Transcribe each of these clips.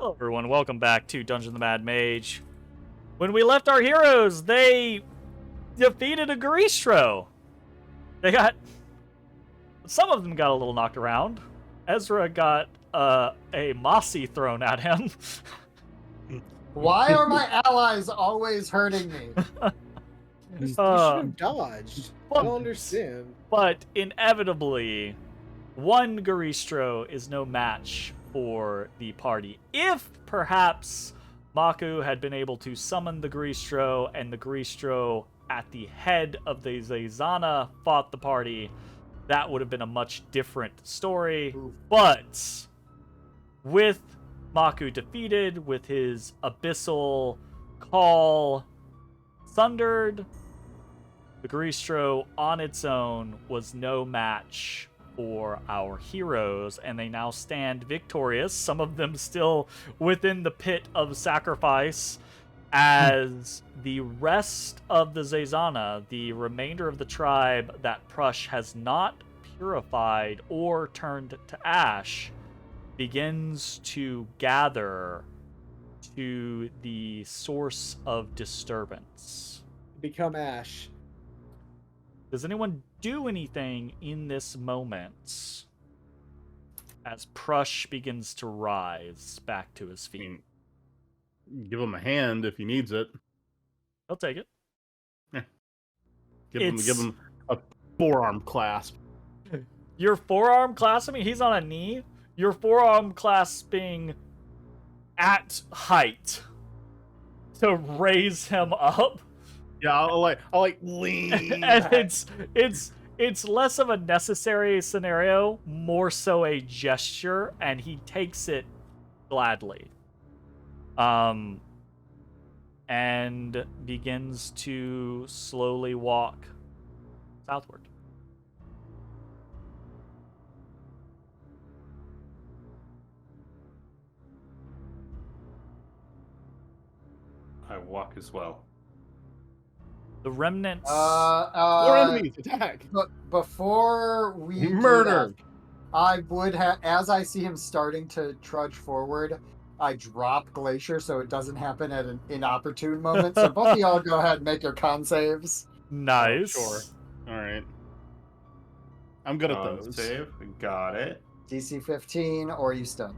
Hello everyone, welcome back to Dungeon the Mad Mage. When we left our heroes, they defeated a Garistro. Some of them got a little knocked around. Ezrah got a Mossy thrown at him. Why are my allies always hurting me? You should have dodged. I don't understand. But inevitably, one Garistro is no match for the party. If perhaps Maku had been able to summon the Garistro and the Garistro at the head of the Zezana fought the party, that would have been a much different story. Oof. But with Maku defeated, with his abyssal call sundered, the Garistro on its own was no match for our heroes, and they now stand victorious, some of them still within the pit of sacrifice, as the rest of the Zezana, the remainder of the tribe that Prush has not purified or turned to ash, begins to gather to the source of disturbance. Become ash. Does anyone do anything in this moment as Prush begins to rise back to his feet? Give him a hand if he needs it. He'll take it. Give him a forearm clasp. Your forearm clasping? He's on a knee. Your forearm clasping at height to raise him up. Yeah, I'll lean. And it's less of a necessary scenario, more so a gesture, and he takes it gladly. And begins to slowly walk southward. I walk as well. The remnants. More enemies, attack! But before we Murder! do that, I would have, as I see him starting to trudge forward, I drop Glacier so it doesn't happen at an inopportune moment. So both of y'all go ahead and make your con saves. Nice. Sure. All right. I'm good at Con those. Save. Got it. DC 15 or you stun.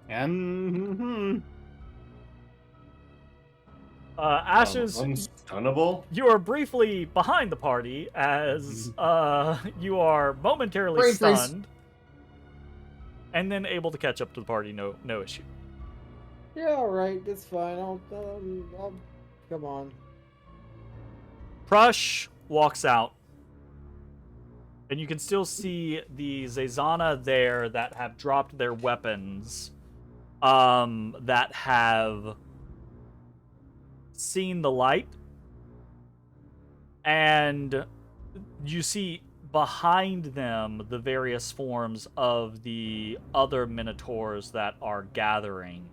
And Ashes, Unstunnable. you are briefly behind the party as you are momentarily Brain freeze. stunned, and then able to catch up to the party. No issue. Yeah, all right, that's fine. I'll come on. Prush walks out, and you can still see the Zezana there that have dropped their weapons, that have seen the light, and you see behind them the various forms of the other minotaurs that are gathering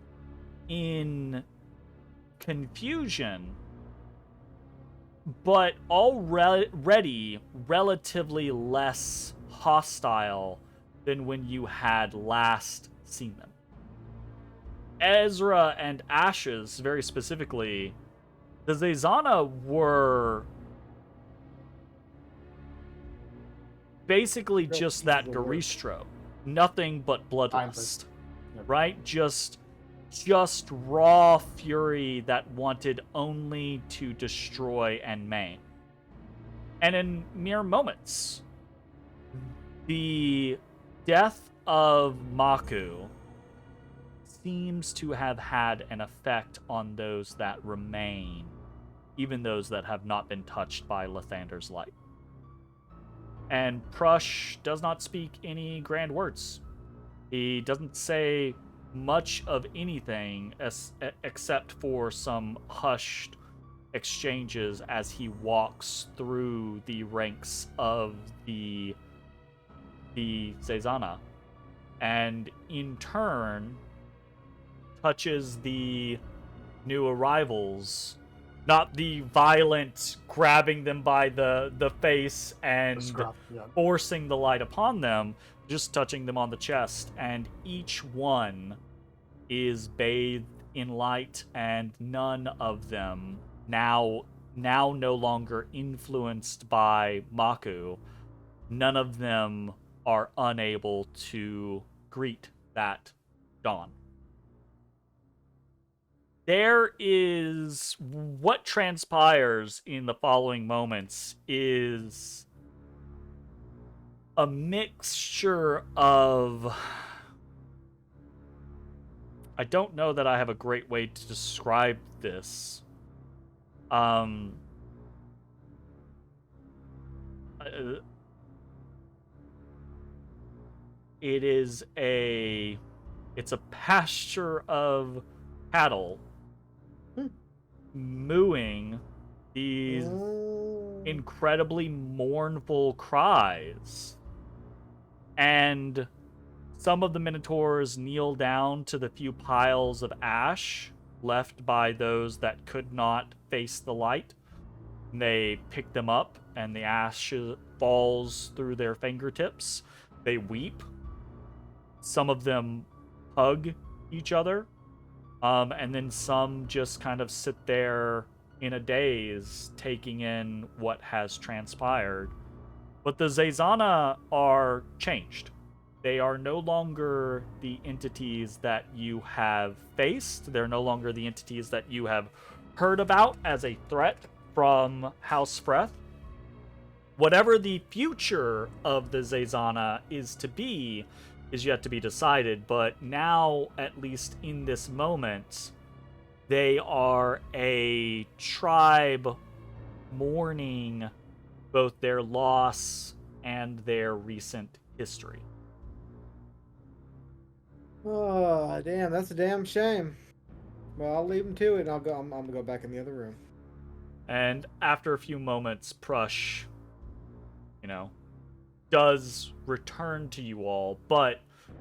in confusion, but already relatively less hostile than when you had last seen them. Ezrah and Ashes, very specifically, the Zezana were basically just that Garistro. Nothing but bloodlust. Right? Just raw fury that wanted only to destroy and maim. And in mere moments, the death of Maku seems to have had an effect on those that remain, even those that have not been touched by Lathander's light. And Prush does not speak any grand words. He doesn't say much of anything except for some hushed exchanges as he walks through the ranks of the Zezana, and in turn touches the new arrivals. Not the violent grabbing them by the face and forcing the light upon them, just touching them on the chest, and each one is bathed in light, and none of them, now no longer influenced by Maku, none of them are unable to greet that dawn. There is what transpires in the following moments is a mixture of, I don't know that I have a great way to describe this. It's a pasture of cattle mooing these incredibly mournful cries. And some of the Minotaurs kneel down to the few piles of ash left by those that could not face the light. They pick them up, and the ash falls through their fingertips. They weep. Some of them hug each other. And then some just kind of sit there in a daze, taking in what has transpired. But the Zazana are changed. They are no longer the entities that you have faced. They're no longer the entities that you have heard about as a threat from House Freth. Whatever the future of the Zazana is to be is yet to be decided, but now, at least in this moment, they are a tribe mourning both their loss and their recent history. Oh, damn, that's a damn shame. Well, I'll leave them to it, and I'm gonna go back in the other room. And after a few moments, Prush, does return to you all, but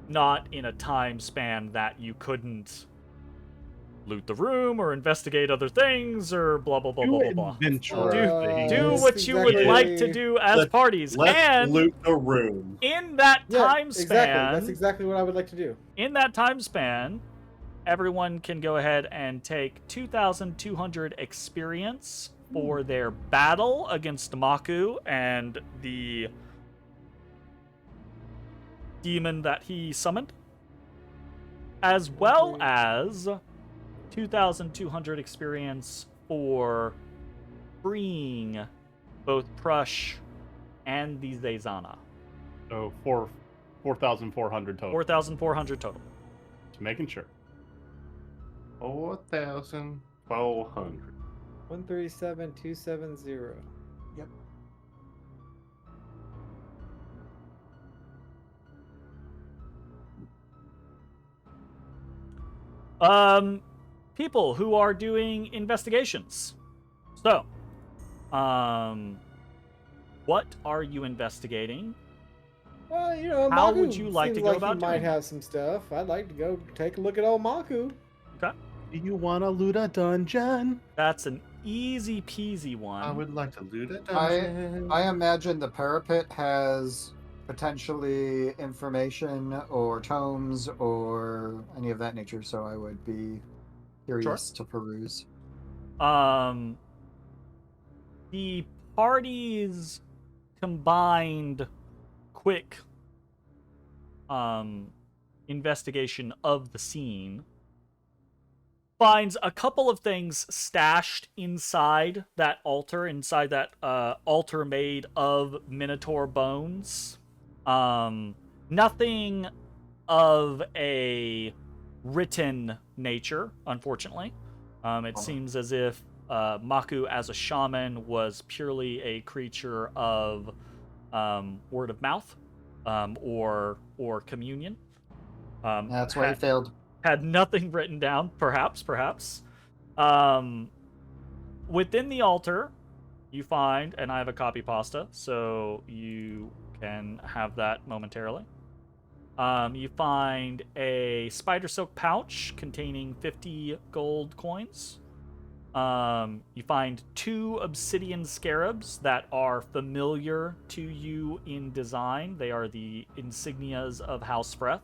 not in a time span that you couldn't loot the room or investigate other things or blah blah blah blah blah blah. Do what you would like to do as parties. Let's loot the room. In that time span, exactly. That's exactly what I would like to do. In that time span, everyone can go ahead and take 2,200 experience for their battle against Maku and the demon that he summoned, as well as 2,200 experience for freeing both Prush and the Zazana. So 4,400 total. 4,400 total. Just making sure. 4,400. 137,270. Yep. People who are doing investigations. So, what are you investigating? Well, How Maku would you like to seems go like about he doing might it? have some stuff. I'd like to go take a look at old Maku. Okay. Do you want to loot a dungeon? That's an easy peasy one. I would like to loot a dungeon. I imagine the parapet has potentially information or tomes or any of that nature, so I would be curious to peruse. The party's combined quick investigation of the scene finds a couple of things stashed inside that altar made of Minotaur bones. Nothing of a written nature, unfortunately. It seems as if Maku, as a shaman, was purely a creature of word of mouth or communion. That's why he failed. Had nothing written down, perhaps. Within the altar, you find, and I have a copy pasta, so you can have that momentarily. You find a spider silk pouch containing 50 gold coins. You find 2 obsidian scarabs that are familiar to you in design. They are the insignias of House Freth.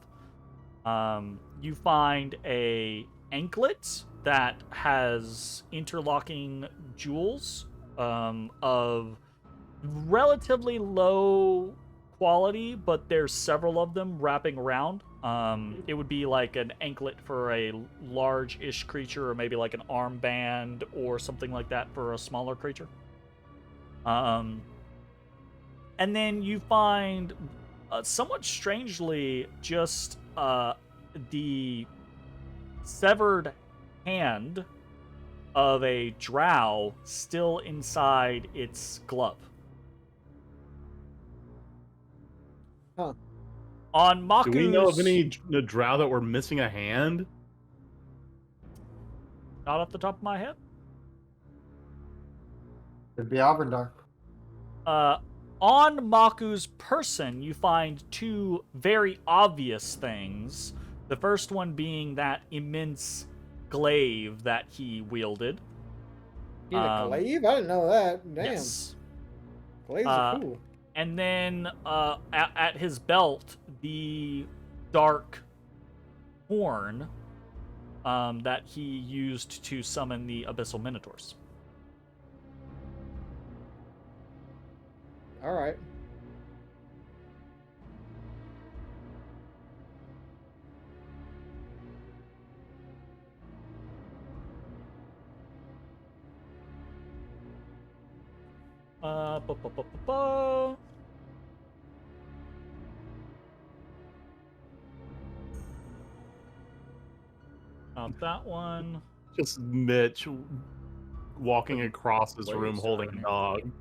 You find a anklet that has interlocking jewels of relatively low quality, but there's several of them wrapping around. It would be like an anklet for a large-ish creature, or maybe like an armband or something like that for a smaller creature. And then you find, somewhat strangely, just the severed hand of a drow still inside its glove. Huh. On Maku's... Do we know of any drow that were missing a hand? Not off the top of my head. It'd be Alvendar. On Maku's person, you find two very obvious things. The first one being that immense glaive that he wielded. He had a glaive? I didn't know that. Damn. Yes. Glaives are cool. And then at his belt, the dark horn that he used to summon the Abyssal Minotaurs. All right. Ba, ba, ba, ba, ba. Not that one. Just Mitch walking across his room Waves holding on a it. dog.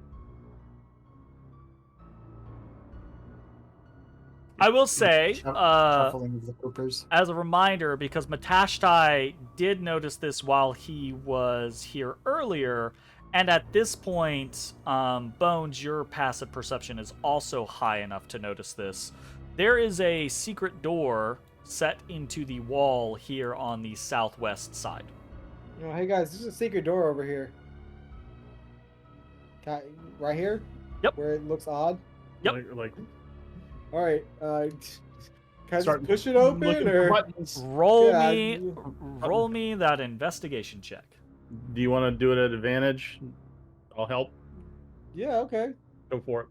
I will say, Shuffling of the poopers. as a reminder, because Matashtai did notice this while he was here earlier, and at this point, Bones, your passive perception is also high enough to notice this. There is a secret door set into the wall here on the southwest side. Oh, hey guys, there's a secret door over here. Right here? Yep. Where it looks odd. Yep. Like All right. Can I Start just push it looking open, for or buttons. Roll Yeah, roll me that investigation check. Do you want to do it at advantage? I'll help. yeah, okay. Go for it.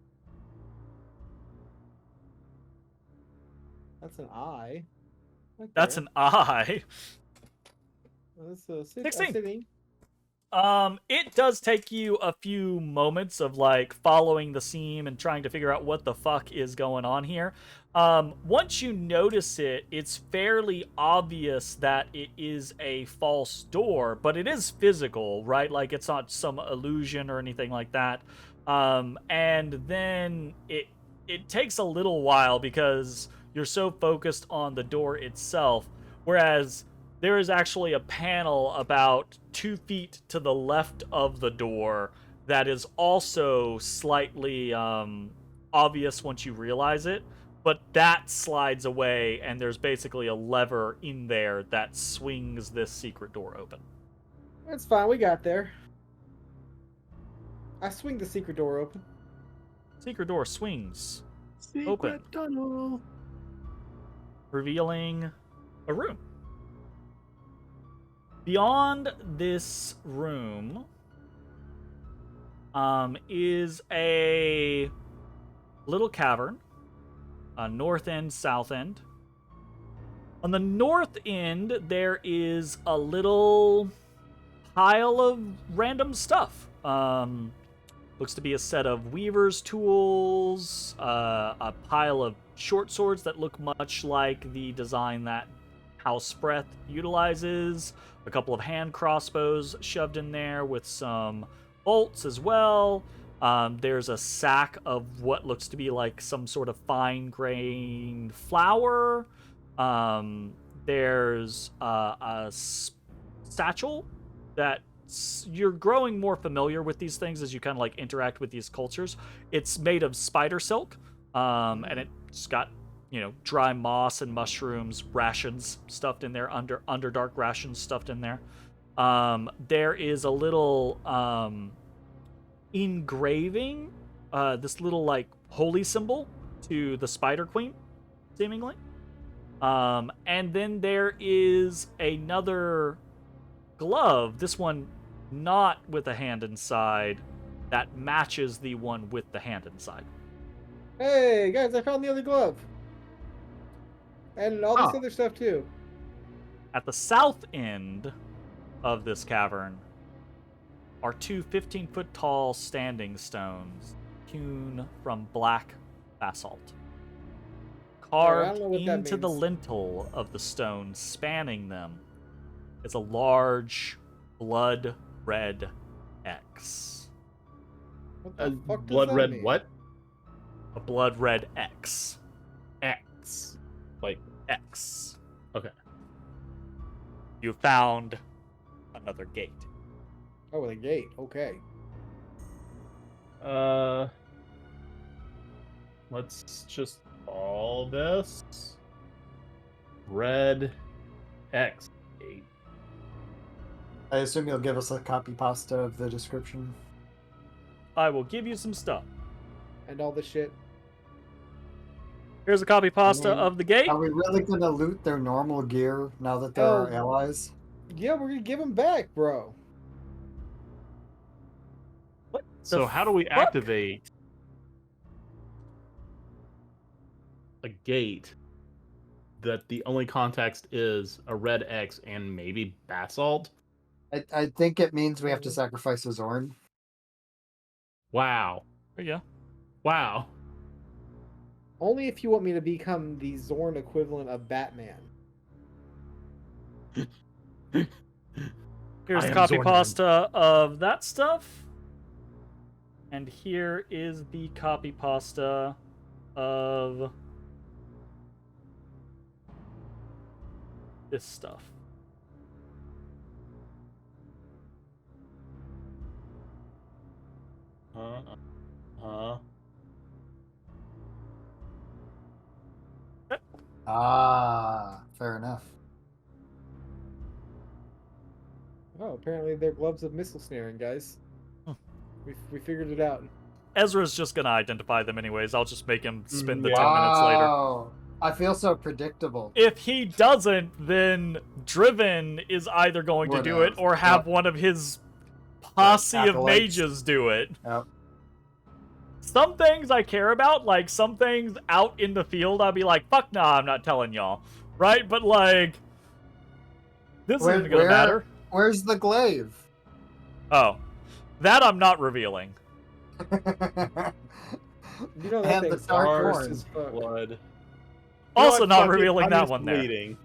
That's an eye. Right That's there. an eye. That's a 16. 16. It does take you a few moments of like following the seam and trying to figure out what the fuck is going on here. Once you notice it, it's fairly obvious that it is a false door, but it is physical, right? Like it's not some illusion or anything like that. And then it takes a little while because you're so focused on the door itself, whereas there is actually a panel about 2 feet to the left of the door that is also slightly obvious once you realize it, but that slides away and there's basically a lever in there that swings this secret door open. That's fine. We got there. I swing the secret door open. Secret door swings, Secret Open. tunnel. revealing a room. Beyond this room is a little cavern, north end, south end. On the north end, there is a little pile of random stuff. Looks to be a set of weaver's tools, a pile of short swords that look much like the design that House Breath utilizes, a couple of hand crossbows shoved in there with some bolts as well. There's a sack of what looks to be like some sort of fine-grained flour. There's a satchel that you're growing more familiar with these things as you kind of like interact with these cultures. It's made of spider silk, and it's got, you know, dry moss and mushrooms, rations stuffed in there, underdark rations stuffed in there. There is a little engraving, this little like holy symbol to the Spider Queen, seemingly. And then there is another glove, this one not with a hand inside, that matches the one with the hand inside. Hey, guys, I found the other glove. And all this other stuff, too. At the south end of this cavern are two 15-foot tall standing stones hewn from black basalt. Carved into the lintel of the stone, spanning them, is a large blood red X. What the fuck does Blood that red mean? what? A blood red X. X. Like, X. okay. You found another gate. Oh, the gate. Okay. Let's just call this Red X. I assume you'll give us a copy pasta of the description. I will give you some stuff. And all the shit. Here's a copy pasta mean, of the gate. Are we really gonna loot their normal gear now that they're our allies? Yeah, we're gonna give them back, bro. What So the how do we fuck? activate a gate that the only context is a red X and maybe basalt? I think it means we have to sacrifice a Zorn. Wow. There you Wow. Only if you want me to become the Zorn equivalent of Batman. go. Here's I a am copy Zorn pasta of that stuff. And here is the copy pasta of this stuff. Ah, fair enough. Oh, apparently they're gloves of missile snaring, guys. We figured it out. Ezra's just gonna identify them anyways. I'll just make him spend the Yeah. 10 minutes later. Wow. I feel so predictable. If he doesn't, then Driven is either going to do it or have one of his posse of Acolytes. mages do it. Yep. Some things I care about, like some things out in the field, I'll be like, fuck nah, I'm not telling y'all. Right? But like, this isn't gonna matter. Where's the glaive? Oh. That I'm not revealing. You know that And the thing's dark dark horn. as fuck. Blood. Also You know what, not fuck it, revealing I'm that just one there. bleeding.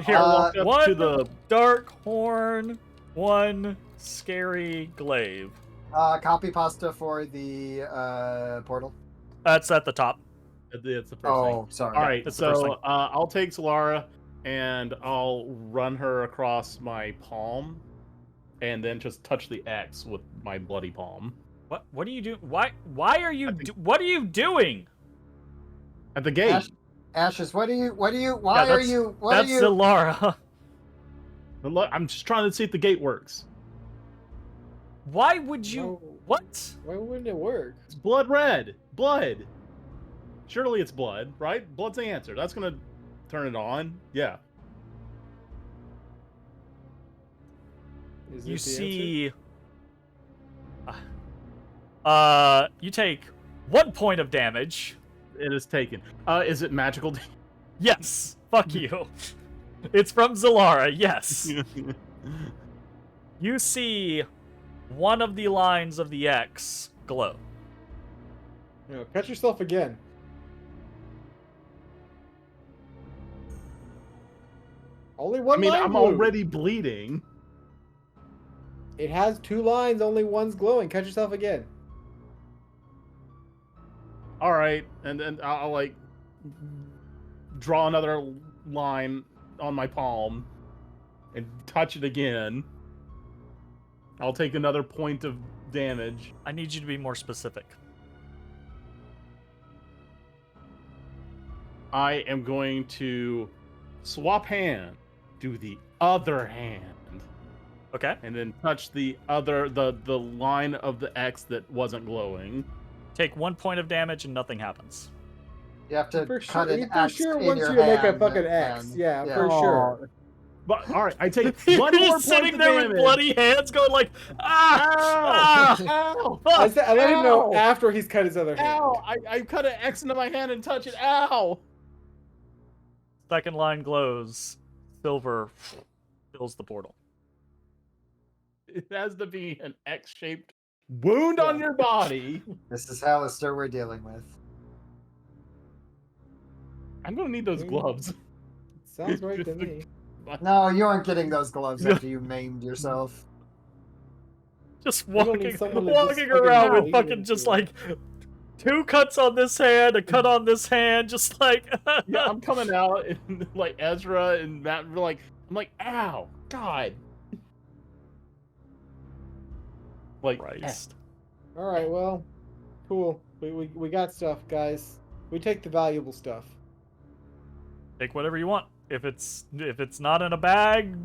Here, I'll walk up one to the dark horn, one scary glaive. Copy pasta for the portal. That's at the top. It's the first Oh, thing. sorry. All right, It's the first so thing. I'll take Solara and I'll run her across my palm, and then just touch the X with my bloody palm What do you do? Why are you what are you doing? at the gate. Ashes, why are you, what that's are you? Zilara. But look, I'm just trying to see if the gate works. Why would you No. what? Why wouldn't it work? It's blood red. Blood. Surely it's blood, right? Blood's the answer. That's gonna turn it on. Yeah. Is You it the see you take 1 point of damage. It is taken. Is it magical? Yes. Fuck you. It's from Zilara. Yes. You see one of the lines of the X glow. You know, cut yourself again. Only one I mean, line I'm glue. already bleeding. It has 2 lines, only one's glowing. Cut yourself again. All right, and then I'll like draw another line on my palm and touch it again. I'll take another point of damage. I need you to be more specific. I am going to swap hand, do the other hand, Okay. and then touch the other the line of the X that wasn't glowing. Take 1 point of damage and nothing happens. You have to For cut sure, an for X sure in once your you make a hand, fucking X. and- Yeah, yeah. for sure. But all right, I take You're one more just point sitting of there damage. with bloody hands, going like, ah, Ow! ah, Ow! I, fuck. I let him know Ow! after he's cut his other hand. Ow! I cut an X into my hand and touch it. Ow! Second line glows. Silver fills the portal. It has to be an X-shaped wound on Yeah. your body. This is Halaster we're dealing with. I'm gonna need those gloves. Sounds right to me. No, you aren't getting those gloves after you maimed yourself. Just We don't need walking, someone to just walking fucking around with bleed fucking into just it. like 2 cuts on this hand, a cut on this hand, just like. Yeah, I'm coming out and like Ezra and Matt. I'm like, ow, God. Like, Christ. All right, well, cool. We got stuff, guys. We take the valuable stuff. Take whatever you want. If it's not in a bag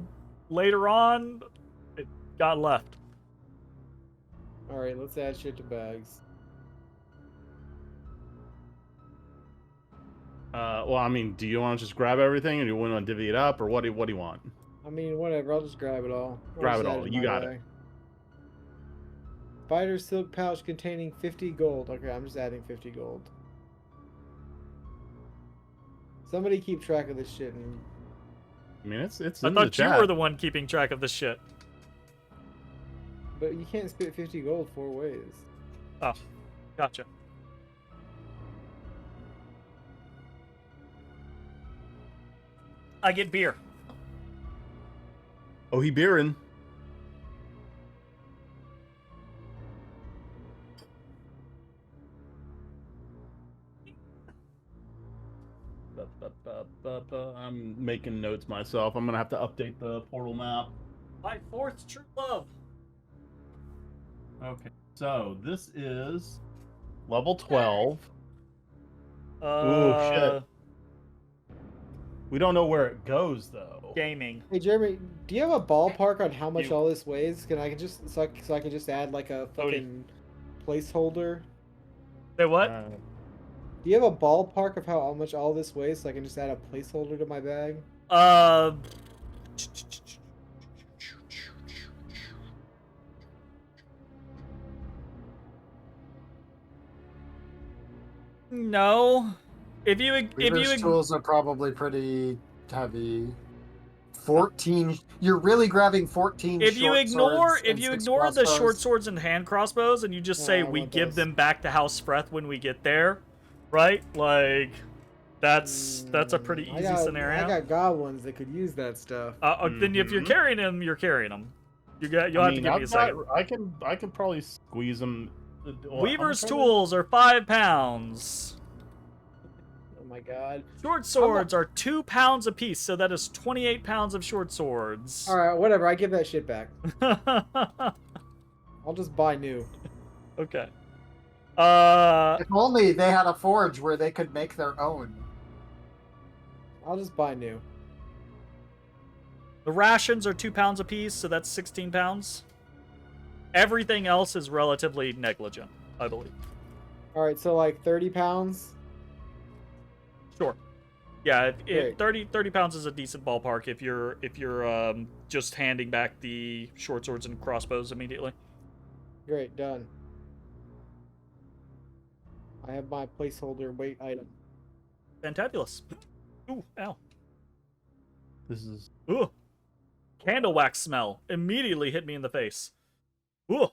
later on, it got left. All right, let's add shit to bags. well, I mean, do you want to just grab everything, or do you want to divvy it up, or what do you want? I mean, whatever. I'll just grab it all. I'll Grab just it add all, in you my got it. bag. Spider silk pouch containing 50 gold. Okay, I'm just adding 50 gold. Somebody keep track of this shit. And... I mean, it's I in the thought you chat. were the one keeping track of this shit. But you can't spit 50 gold 4 ways. Oh, gotcha. I get beer. Oh, he beering. I'm making notes myself. I'm gonna have to update the portal map. My 4th true love. Okay, so this is level 12. Shit. We don't know where it goes though. Gaming. Hey Jeremy, do you have a ballpark on how much You. all this weighs? Can I just so I can just add like a fucking placeholder? Say what? Do you have a ballpark of how much all this weighs so I can just add a placeholder to my bag? No. If you Reaver's tools are probably pretty heavy. 14. You're really grabbing 14. if you short ignore swords if and you 6 ignore the crossbows. short swords and hand crossbows and you just say I we want give those. them back to House Spreth when we get there, right? Like that's a pretty easy scenario. I got goblins that could use that stuff. Then if you're Mhm. carrying them, you're carrying them. You'll have to give me a second. I can probably squeeze them. Weaver's tools are 5 pounds. Oh my god. Short swords are 2 pounds apiece, so that is 28 pounds of short swords. All right, whatever. I give that shit back. I'll just buy new. Okay. If only they had a forge where they could make their own. I'll just buy new. The rations are 2 pounds apiece, so that's 16 pounds. Everything else is relatively negligent, I believe. All right, so like 30 pounds. Sure. Yeah, Great. 30 pounds is a decent ballpark if you're just handing back the short swords and crossbows immediately. Great, done. I have my placeholder weight item. Fantabulous. Ooh, ow. This is Ooh. Candle wax smell immediately hit me in the face. Ooh.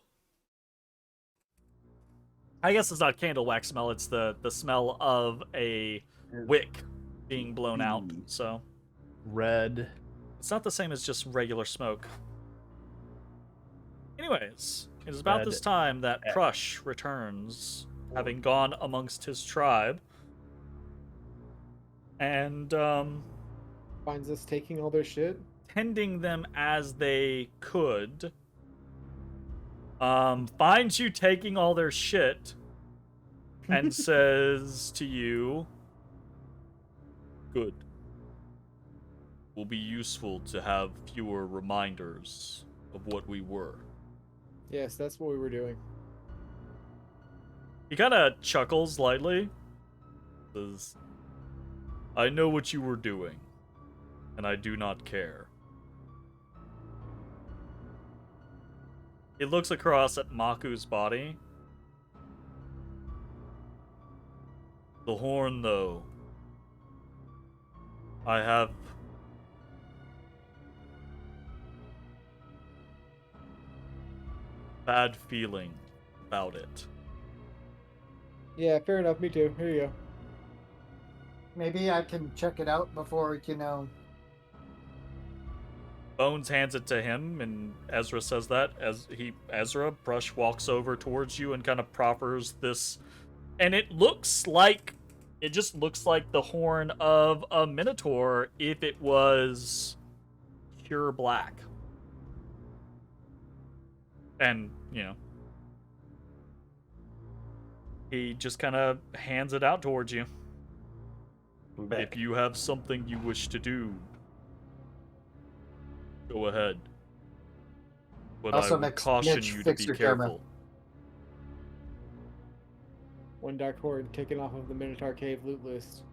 I guess it's not candle wax smell, it's the smell of a wick being blown out, so red. it's not the same as just regular smoke. Anyways, it is about this time that Prush returns, having gone amongst his tribe. And Finds us taking all their shit. tending them as they could. Finds you taking all their shit and says to you, "Good. Will be useful to have fewer reminders of what we were." Yes, that's what we were doing. He kind of chuckles lightly. Says, I know what you were doing, and I do not care. He looks across at Maku's body. The horn, though. I have bad feeling about it. Yeah, fair enough. Me too. Here you go. Maybe I can check it out before, Bones hands it to him, and Ezra says that. Ezra, Brush walks over towards you and kind of proffers this, and it just looks like the horn of a minotaur if it was pure black. And, he just kind of hands it out towards you. If you have something you wish to do, go ahead. But Also, I would caution Mitch, you to fix be your camera. careful. One dark horde taken off of the Minotaur Cave loot list.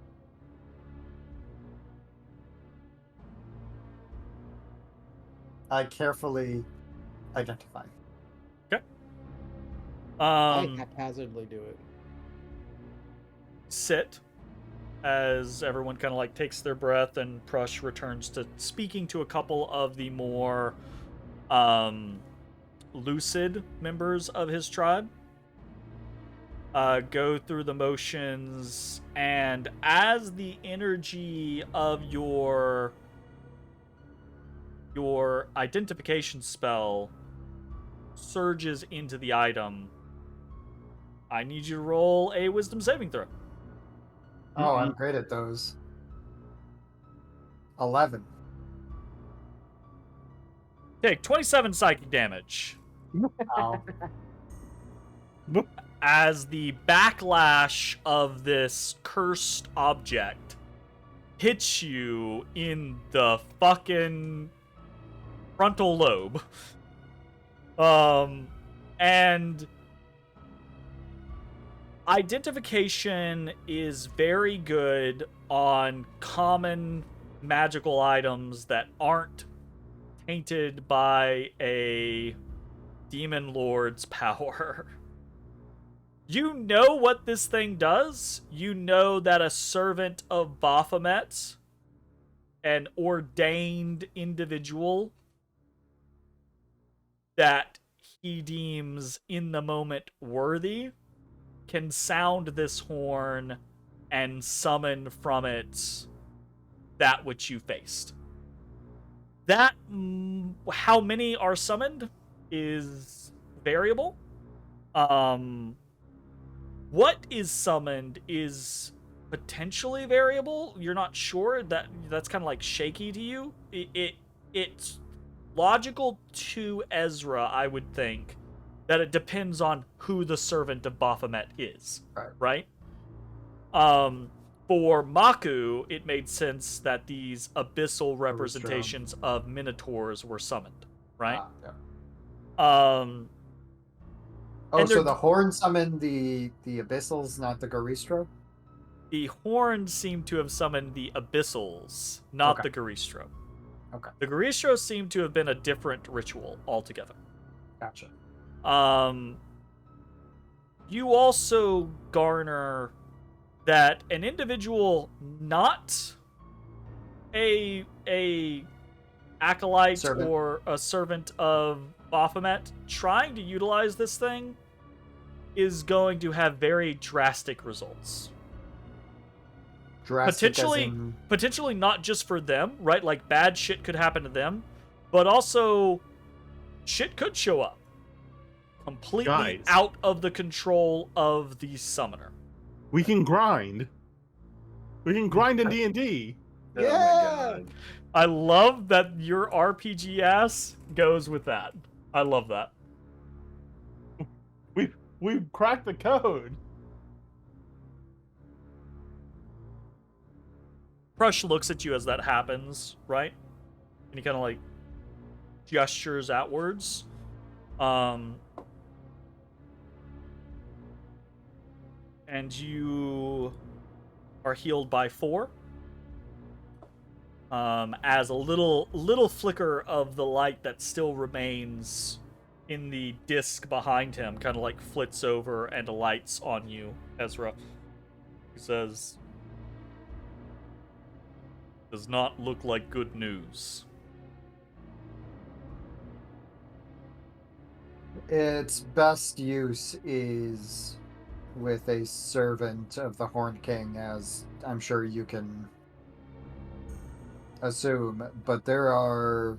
I carefully identify. I haphazardly do it. Sit as everyone kind of like takes their breath, and Prush returns to speaking to a couple of the more lucid members of his tribe. Go through the motions, and as the energy of your identification spell surges into the item, I need you to roll a wisdom saving throw. Oh, I'm great at those. 11. Take 27 psychic damage Ow. as the backlash of this cursed object hits you in the fucking frontal lobe. And identification is very good on common magical items that aren't tainted by a demon lord's power. You know what this thing does. You know that a servant of Baphomet, an ordained individual that he deems in the moment worthy, can sound this horn and summon from it that which you faced. That, how many are summoned is variable. What is summoned is potentially variable. You're not sure. That's kind of like shaky to you. It's logical to Ezra, I would think, that it depends on who the servant of Baphomet is. Right? For Maku, it made sense that these abyssal representations of minotaurs were summoned. Right? Yeah. And so the horn summoned the abyssals, not the Garistro? The horn seemed to have summoned the abyssals, not the Garistro. Okay. The Garistro seemed to have been a different ritual altogether. Gotcha. You also garner that an individual not a acolyte or a servant of Baphomet trying to utilize this thing is going to have very drastic results. Potentially not just for them, right? Like bad shit could happen to them, but also shit could show up completely out of the control of the summoner. We can grind. We can grind in D&D. Oh my God. I love that your RPG ass goes with that. I love that. We've cracked the code. Prush looks at you as that happens, right? And he kind of like gestures outwards. And you are healed by 4. As a little flicker of the light that still remains in the disc behind him kind of like flits over and alights on you, Ezra. He says, "Does not look like good news." Its best use is with a servant of the Horned King, as I'm sure you can assume, but there are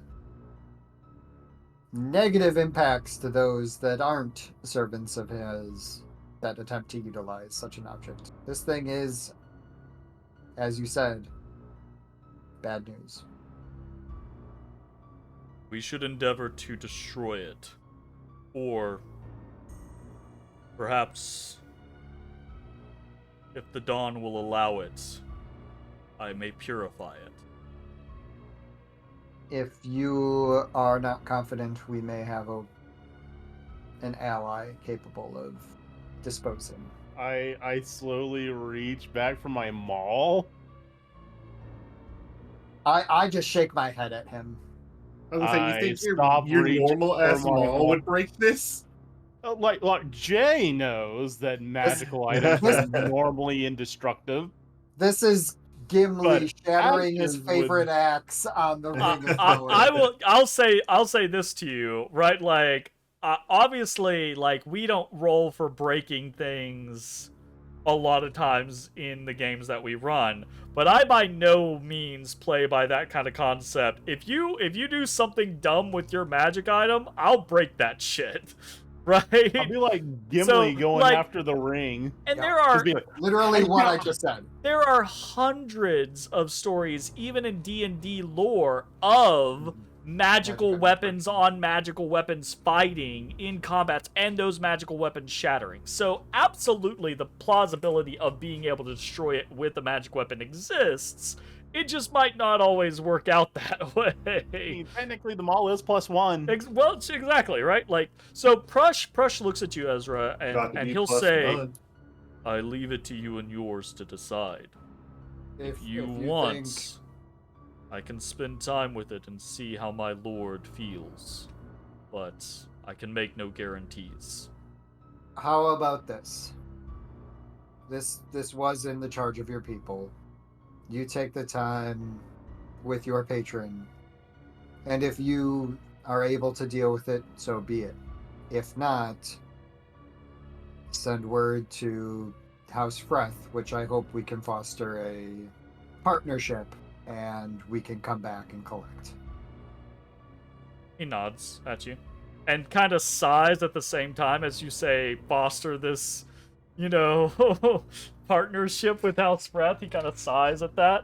negative impacts to those that aren't servants of his that attempt to utilize such an object. This thing is, as you said, bad news. We should endeavor to destroy it. Or perhaps, if the dawn will allow it, I may purify it. If you are not confident, we may have an ally capable of disposing. I slowly reach back from my maul. I just shake my head at him. I was gonna say, you think stop your reaching normal for ass my maul maul. would break this? Like Jay knows that magical items are normally indestructible. This is Gimli But shattering his Agnes favorite would- axe on the ring of I Thor. will. I'll say this to you, right? Like, obviously, like we don't roll for breaking things a lot of times in the games that we run, but I by no means play by that kind of concept. If you do something dumb with your magic item, I'll break that shit, right? I'll be like Gimli So, going like- after the ring. And Yeah, there are Just be like, Literally what I just said. there are hundreds of stories, even in D&D lore, of magical weapons on magical weapons fighting in combats and those magical weapons shattering. So absolutely the plausibility of being able to destroy it with a magic weapon exists. It just might not always work out that way. I mean, technically the maul is +1. Well, exactly, right? Like, so Prush looks at you, Ezra, Got to and be he'll plus say, none. I leave it to you and yours to decide. If you think- want, I can spend time with it and see how my lord feels. But I can make no guarantees. How about this? This was in the charge of your people. You take the time with your patron, and if you are able to deal with it, so be it. If not, send word to House Freth, which I hope we can foster a partnership, and we can come back and collect. He nods at you. And kind of sighs at the same time as you say, foster this, partnership with House Freth. He kind of sighs at that.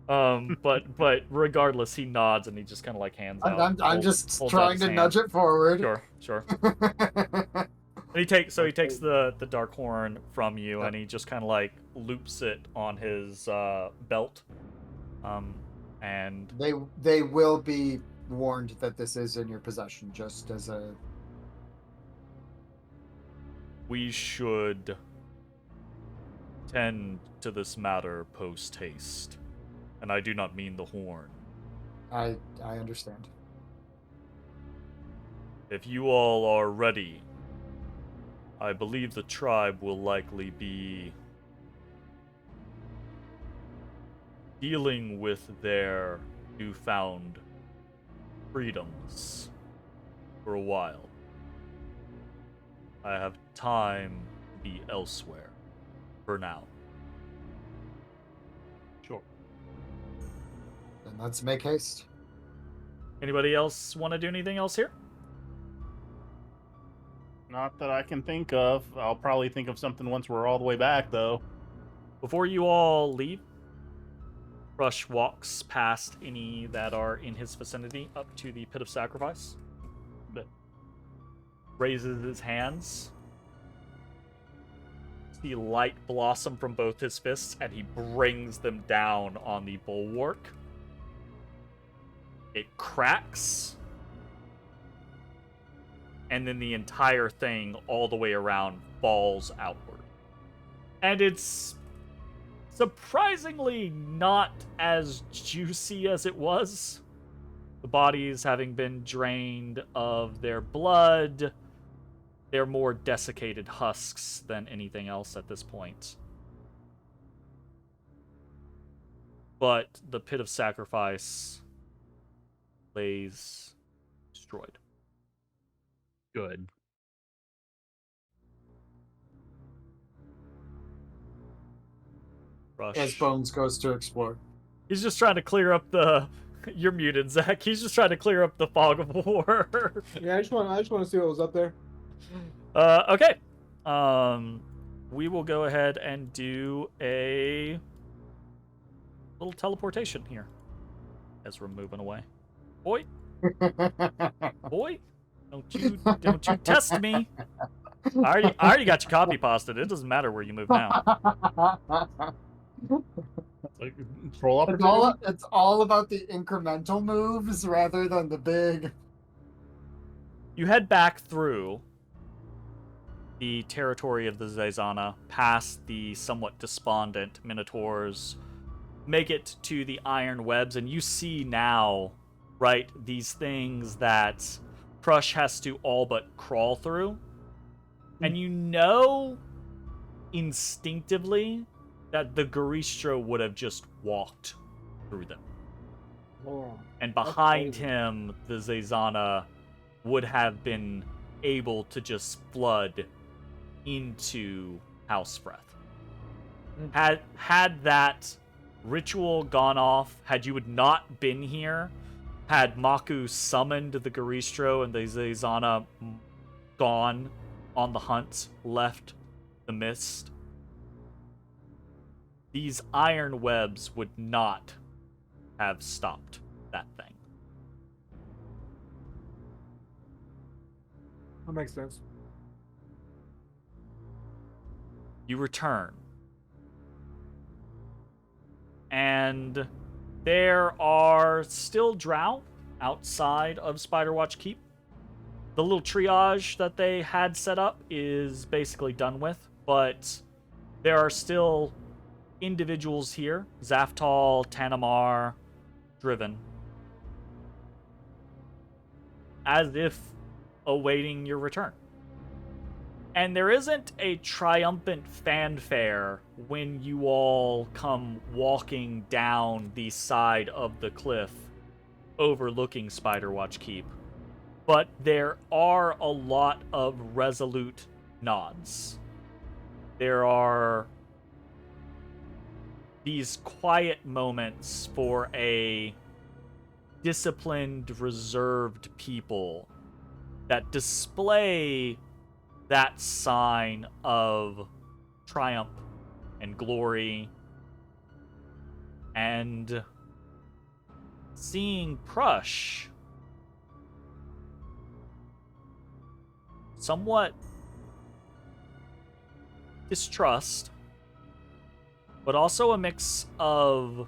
But regardless, he nods and he just kind of like hands out. I'm just holds out trying his to hand. nudge it forward. Sure. And he takes the dark horn from you, and he just kind of like loops it on his belt. And They will be warned that this is in your possession, just as a... we should tend to this matter post haste. And I do not mean the horn. I understand. If you all are ready, I believe the tribe will likely be dealing with their newfound freedoms for a while. I have time to be elsewhere for now. Sure. Then let's make haste. Anybody else want to do anything else here? Not that I can think of. I'll probably think of something once we're all the way back, though. Before you all leave, Rush walks past any that are in his vicinity up to the Pit of Sacrifice. But raises his hands. See light blossom from both his fists, and he brings them down on the bulwark. It cracks. And then the entire thing, all the way around, falls outward. And it's surprisingly not as juicy as it was. The bodies having been drained of their blood, they're more desiccated husks than anything else at this point. But the pit of sacrifice lays destroyed. Good. Rush. As Bones goes to explore. He's just trying to clear up the. You're muted, Zach. He's just trying to clear up the fog of war. Yeah, I just want to see what was up there. Okay. We will go ahead and do a little teleportation here as we're moving away. Boy, don't you test me. I already got your copy pasted. It doesn't matter where you move now. Like, troll up. It's all about the incremental moves rather than the big. You head back through the territory of the Zazana, past the somewhat despondent Minotaurs, make it to the iron webs, and you see now, right, these things that Crush has to all but crawl through. And you know instinctively that the Garistro would have just walked through them. Oh, And behind crazy. him, the Zazana would have been able to just flood into Housebreath. Had that ritual gone off, had you had not been here, had Maku summoned the Garistro and the Zazana gone on the hunt, left the mist, these iron webs would not have stopped that thing. That makes sense. You return. And there are still drow outside of Spiderwatch Keep. The little triage that they had set up is basically done with, but there are still individuals here. Zaftal, Tanamar, Driven. As if awaiting your return. And there isn't a triumphant fanfare when you all come walking down the side of the cliff overlooking Spiderwatch Keep. But there are a lot of resolute nods. There are these quiet moments for a disciplined, reserved people that display that sign of triumph and glory. And seeing Prush somewhat distrust, but also a mix of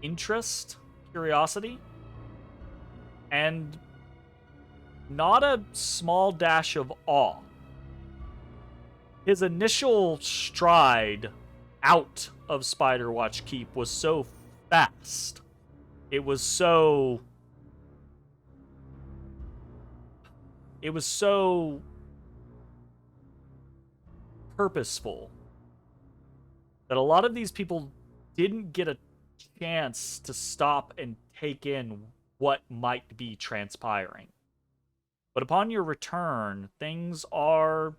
interest, curiosity, and not a small dash of awe. His initial stride out of Spiderwatch Keep was so fast. It was so purposeful that a lot of these people didn't get a chance to stop and take in what might be transpiring. But upon your return, things are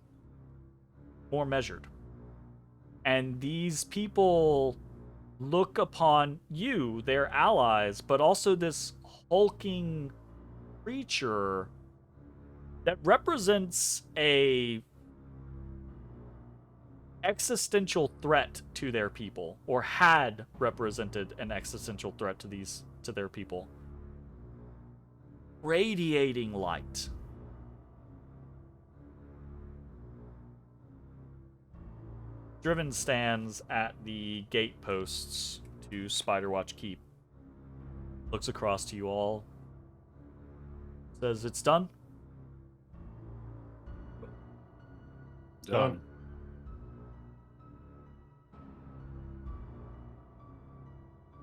more measured. And these people look upon you, their allies, but also this hulking creature that represents a existential threat to their people, or had represented an existential threat to their people. Radiating light. Driven stands at the gate posts to Spiderwatch Keep. Looks across to you all. Says, "It's done." Done.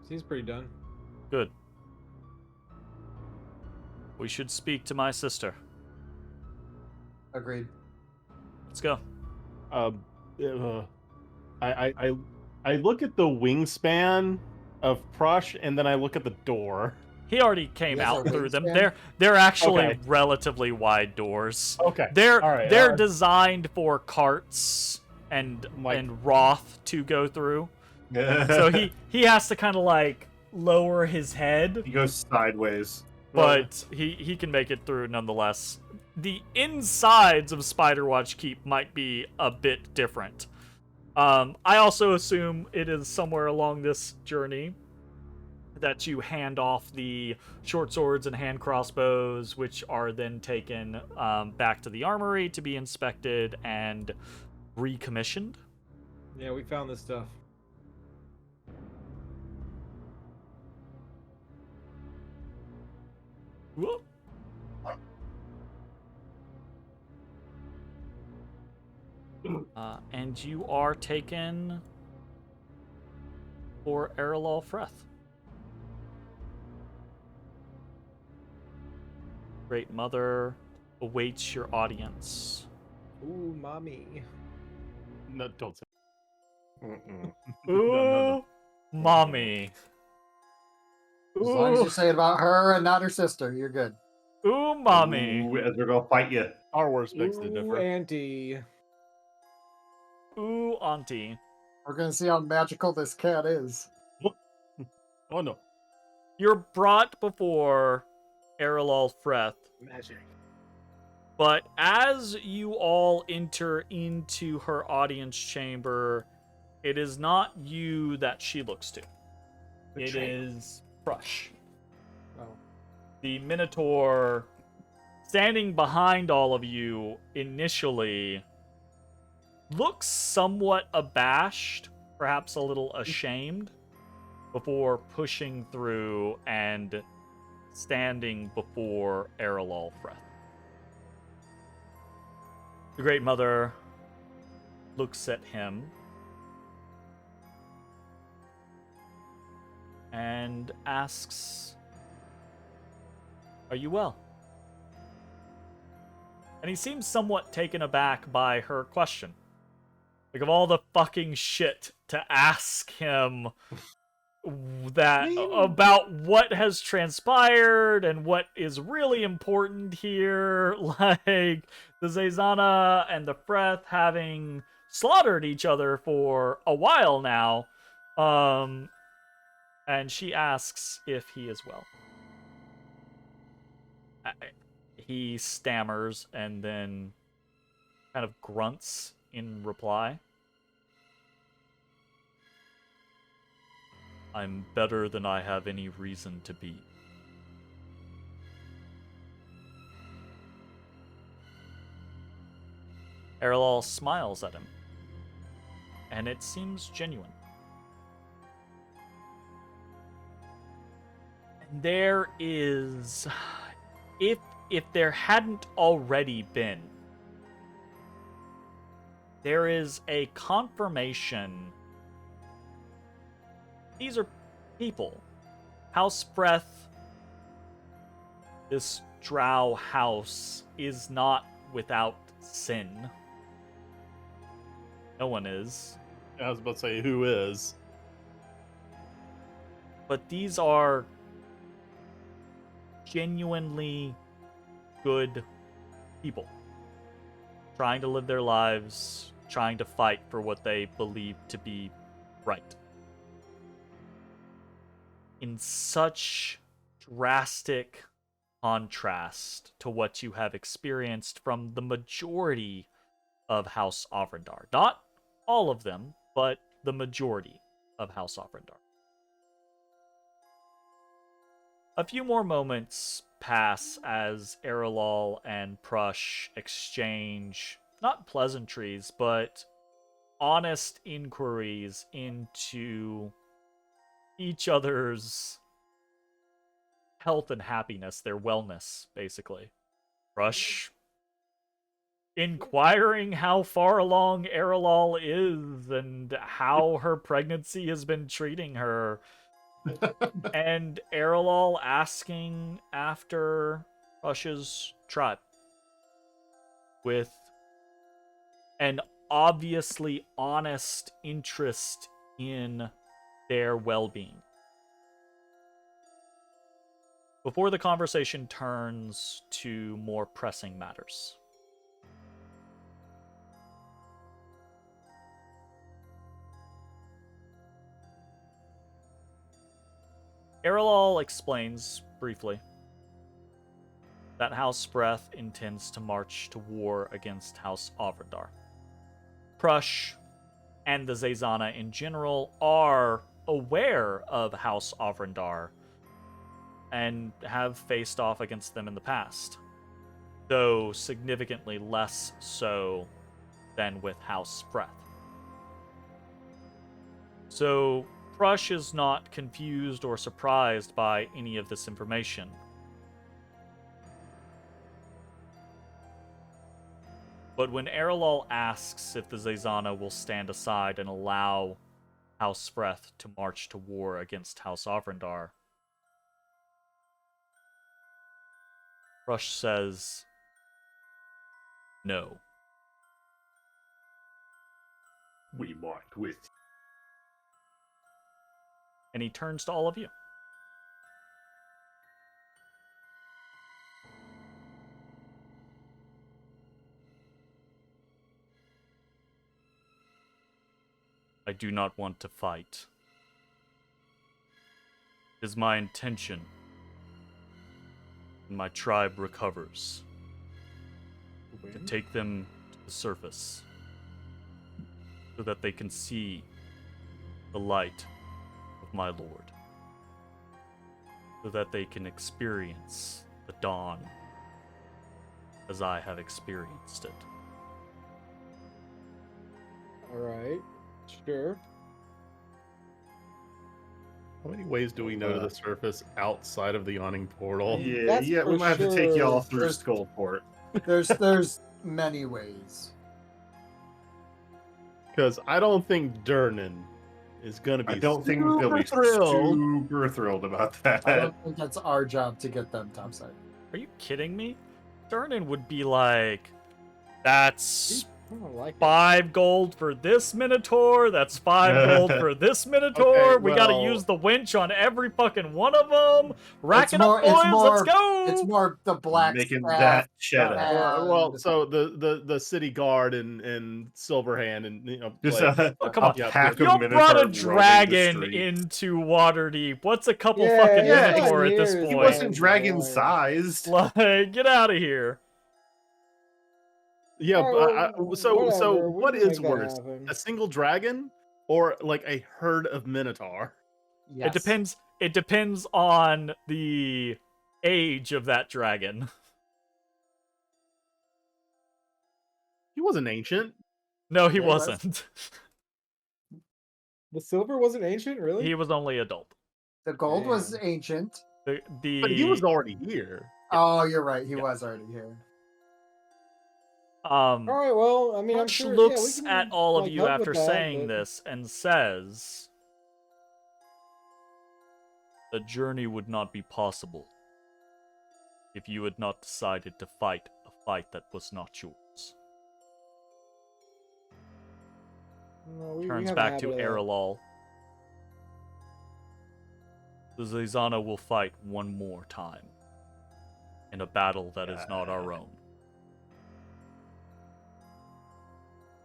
Seems pretty done. Good. We should speak to my sister. Agreed. Let's go. Uh, I look at the wingspan of Prush, and then I look at the door. He already came Yes, out our through them. wingspan? They're actually Okay. relatively wide doors. Okay. They're All right. they're designed for carts and Like- Roth to go through. So he has to kind of like lower his head, He goes sideways. but he can make it through nonetheless. The insides of Spiderwatch Keep might be a bit different. I also assume it is somewhere along this journey that you hand off the short swords and hand crossbows, which are then taken back to the armory to be inspected and recommissioned. Yeah, we found this stuff. Whoop. And you are taken for Erlal Freth. Great Mother awaits your audience. Ooh, mommy. No, don't say. Mm-mm. Ooh, no. mommy. As long as Ooh, you say it about her and not her sister, you're good. ooh, mommy. Ooh, Ezra gonna fight you. Our worst begs to Ooh, differ. auntie. Ooh, auntie. We're gonna see how magical this cat is. Oh no. You're brought before Erlal Freth. Magic. But as you all enter into her audience chamber, it is not you that she looks to. It is Prush. Oh. The Minotaur standing behind all of you initially looks somewhat abashed, perhaps a little ashamed, before pushing through and standing before Erlal Freth. The Great Mother looks at him and asks, "Are you well?" And he seems somewhat taken aback by her question. Like, of all the fucking shit to ask him that about what has transpired and what is really important here, like the Zazana and the Freth having slaughtered each other for a while now, and she asks if he is well. He stammers and then kind of grunts in reply. "I'm better than I have any reason to be." Erlal smiles at him, and it seems genuine. And there is, if there hadn't already been, there is a confirmation. These are people. House Freth, this drow house, is not without sin. No one is. I was about to say, who is? But these are genuinely good people. Trying to live their lives, trying to fight for what they believe to be right. In such drastic contrast to what you have experienced from the majority of House Avrendar. Not all of them, but the majority of House Avrendar. A few more moments pass as Erlal and Prush exchange not pleasantries, but honest inquiries into each other's health and happiness, their wellness, basically. Prush inquiring how far along Erlal is and how her pregnancy has been treating her. And Erlal asking after Rush's tribe with an obviously honest interest in their well-being. Before the conversation turns to more pressing matters. Erlal explains briefly that House Breath intends to march to war against House Avrandar. Prush and the Zazana in general are aware of House Avrandar and have faced off against them in the past, though significantly less so than with House Breath. So Prush is not confused or surprised by any of this information. But when Erlal asks if the Zazana will stand aside and allow House Breath to march to war against House Avrandar, Prush says no. We march with And he turns to all of you. I do not want to fight. It is my intention, when my tribe recovers, to take them to the surface so that they can see the light of my Lord, so that they can experience the dawn as I have experienced it. Alright. Sure. How many ways do we know to the surface outside of the yawning portal? Yeah, That's yeah, we for might have to take y'all sure. through Skullport. There's many ways. Because I don't think Durnan is going to be I don't think they'll super be thrilled. super thrilled about I that. don't think that's our job to get them topside. Are you kidding me? Durnan would be like, that's I don't like it. 5 gold for this Minotaur, that's 5 gold for this Minotaur, Okay, we gotta well- use the winch on every fucking one of them, rack It's it more- up, it's boys, more- let's go! It's more the black Making staff, that cheddar. Well, so the city guard and Silverhand and Just like, Oh, come on. yeah, pack You of brought a Minotaur roaming the dragon street. into Waterdeep. What's a couple Yeah, fucking yeah, Minotaur at this he point? He wasn't dragon sized. Like, get out of here. yeah. Alright, But so whatever, we what can is make that worse, happen. a single dragon or like a herd of Minotaur? Yes. It depends on the age of that dragon. He wasn't ancient. No, he Yeah, he was. wasn't. The silver wasn't ancient, really? He was only adult. The gold was Damn. ancient. The But he was already here. Oh, you're right. He Yeah. was already here. Alright, well, I mean, I'm Punch sure. looks yeah, we at can, all of like, you help after with that, saying but- this and says, "The journey would not be possible if you had not decided to fight a fight that was not yours." No, we Turns have a back to habit of that. Erlal. The Zazana will fight one more time in a battle that is not our own.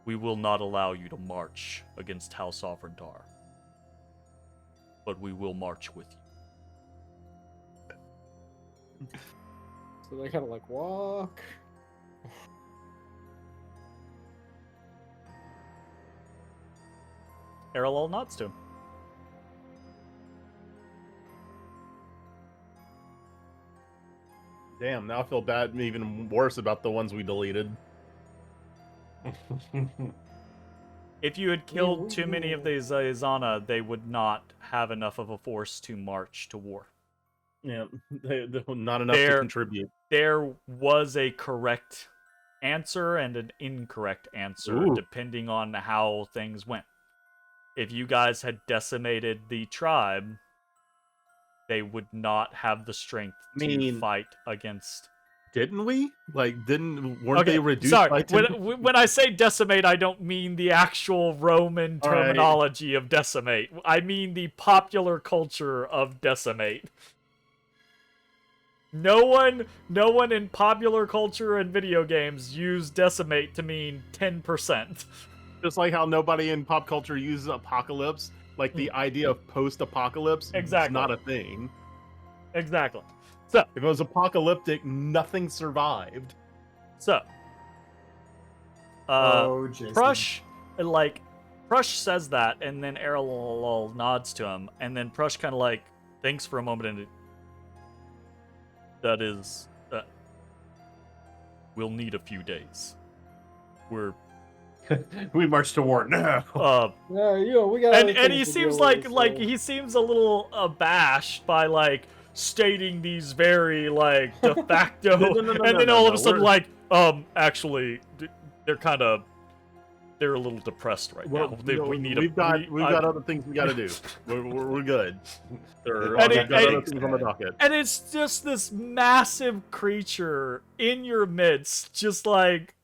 We will not allow you to march against House Avrandar, but we will march with you. So they kind of like walk. Erlal nods to him. Damn, now I feel bad, even worse about the ones we deleted. If you had killed we- too many of the Zazana, they would not have enough of a force to march to war. Yeah, they not enough to There- contribute. There was a correct answer and an incorrect answer, Ooh. depending on how things went. If you guys had decimated the tribe, they would not have the strength to mean- fight against. Didn't we? Like, weren't they reduced sorry. by 10%? When I say decimate, I don't mean the actual Roman All right. terminology of decimate. I mean the popular culture of decimate. No one in popular culture and video games use decimate to mean 10%. Just like how nobody in pop culture uses apocalypse. Like, the idea of post-apocalypse Exactly. is not a thing. Exactly. So, If it was apocalyptic, nothing survived. So, Oh, Jason. Prush says that, and then Errol nods to him, and then Prush kind of like thinks for a moment, and that is, we'll need a few days. We march to war now. Yeah, we got. And he seems like he seems a little abashed by like stating these very like de facto, and then all of a sudden like actually they're a little depressed right now. We've got other things we got to do. We're good. We've And got other things on the docket. And it's just this massive creature in your midst, just like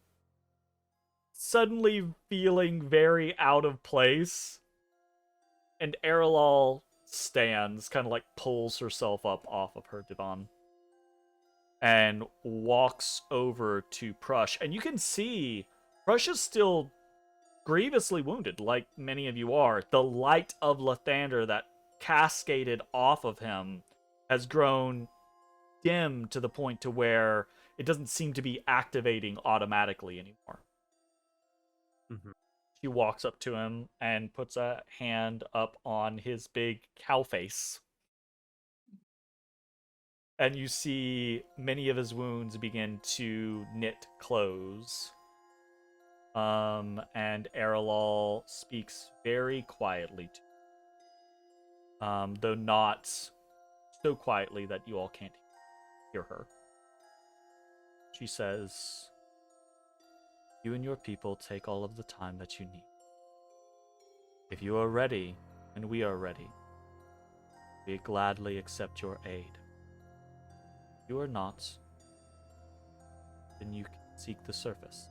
suddenly feeling very out of place. And Errol stands, kind of like pulls herself up off of her divan and walks over to Prush. And you can see Prush is still grievously wounded, like many of you are. The light of Lathander that cascaded off of him has grown dim to the point to where it doesn't seem to be activating automatically anymore. Mhm. She walks up to him and puts a hand up on his big cow face. And you see many of his wounds begin to knit close. And Errol speaks very quietly to him. Though not so quietly that you all can't hear her. She says, "You and your people take all of the time that you need. If you are ready, and we are ready, we gladly accept your aid. If you are not, then you can seek the surface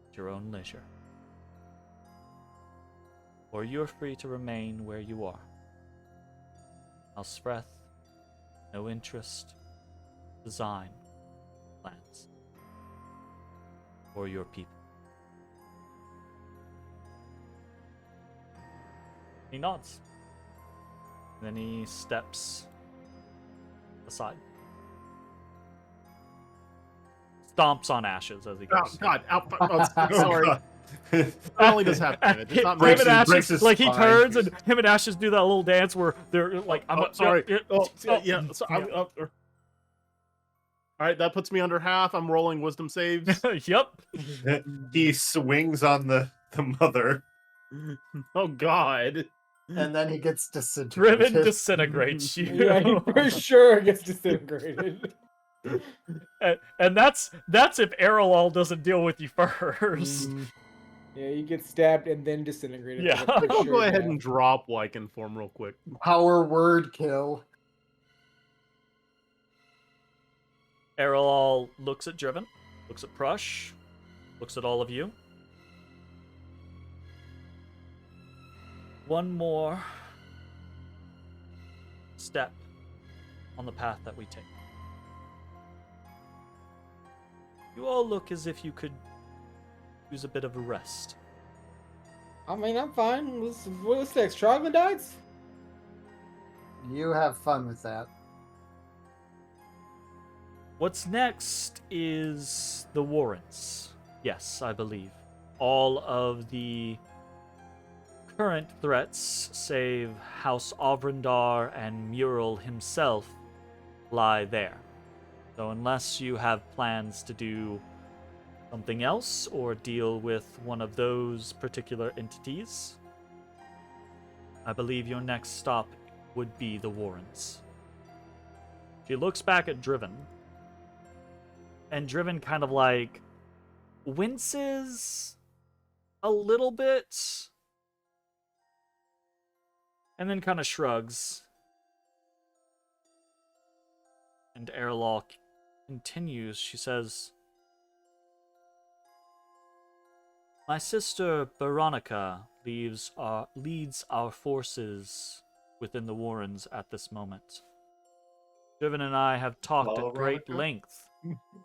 at your own leisure. Or you are free to remain where you are. Elsewhere, no interest, design, plans, or your people." He nods. And then he steps aside. Stomps on ashes as he Oh, goes. God. Sorry. God. Not only does happen. It's not Him and breaks Ashes, his like he spine. turns and him and Ashes do that little dance where they're like, sorry. yeah. All right, that puts me under half. I'm rolling wisdom saves. Yep. He swings on the mother. Oh, God. And then he gets disintegrated. Driven disintegrates you. Yeah, he for sure gets disintegrated. And that's if Errol doesn't deal with you first. Yeah, you get stabbed and then disintegrated. Yeah. for I'll sure, go ahead yeah. and drop Lycan form real quick. Power word kill. Errol looks at Driven, looks at Prush, looks at all of you. One more step on the path that we take. You all look as if you could use a bit of a rest. I mean, I'm fine. What's next? Troglodytes? You have fun with that. What's next is the warrants. Yes, I believe. All of the current threats, save House Ovrindar and Mural himself, lie there. So unless you have plans to do something else or deal with one of those particular entities, I believe your next stop would be the warrants. She looks back at Driven, and Driven kind of like winces a little bit and then kind of shrugs. And Erlal continues. She says, "My sister Veronica leads our forces within the Warrens at this moment. Driven and I have talked at great Veronica? length."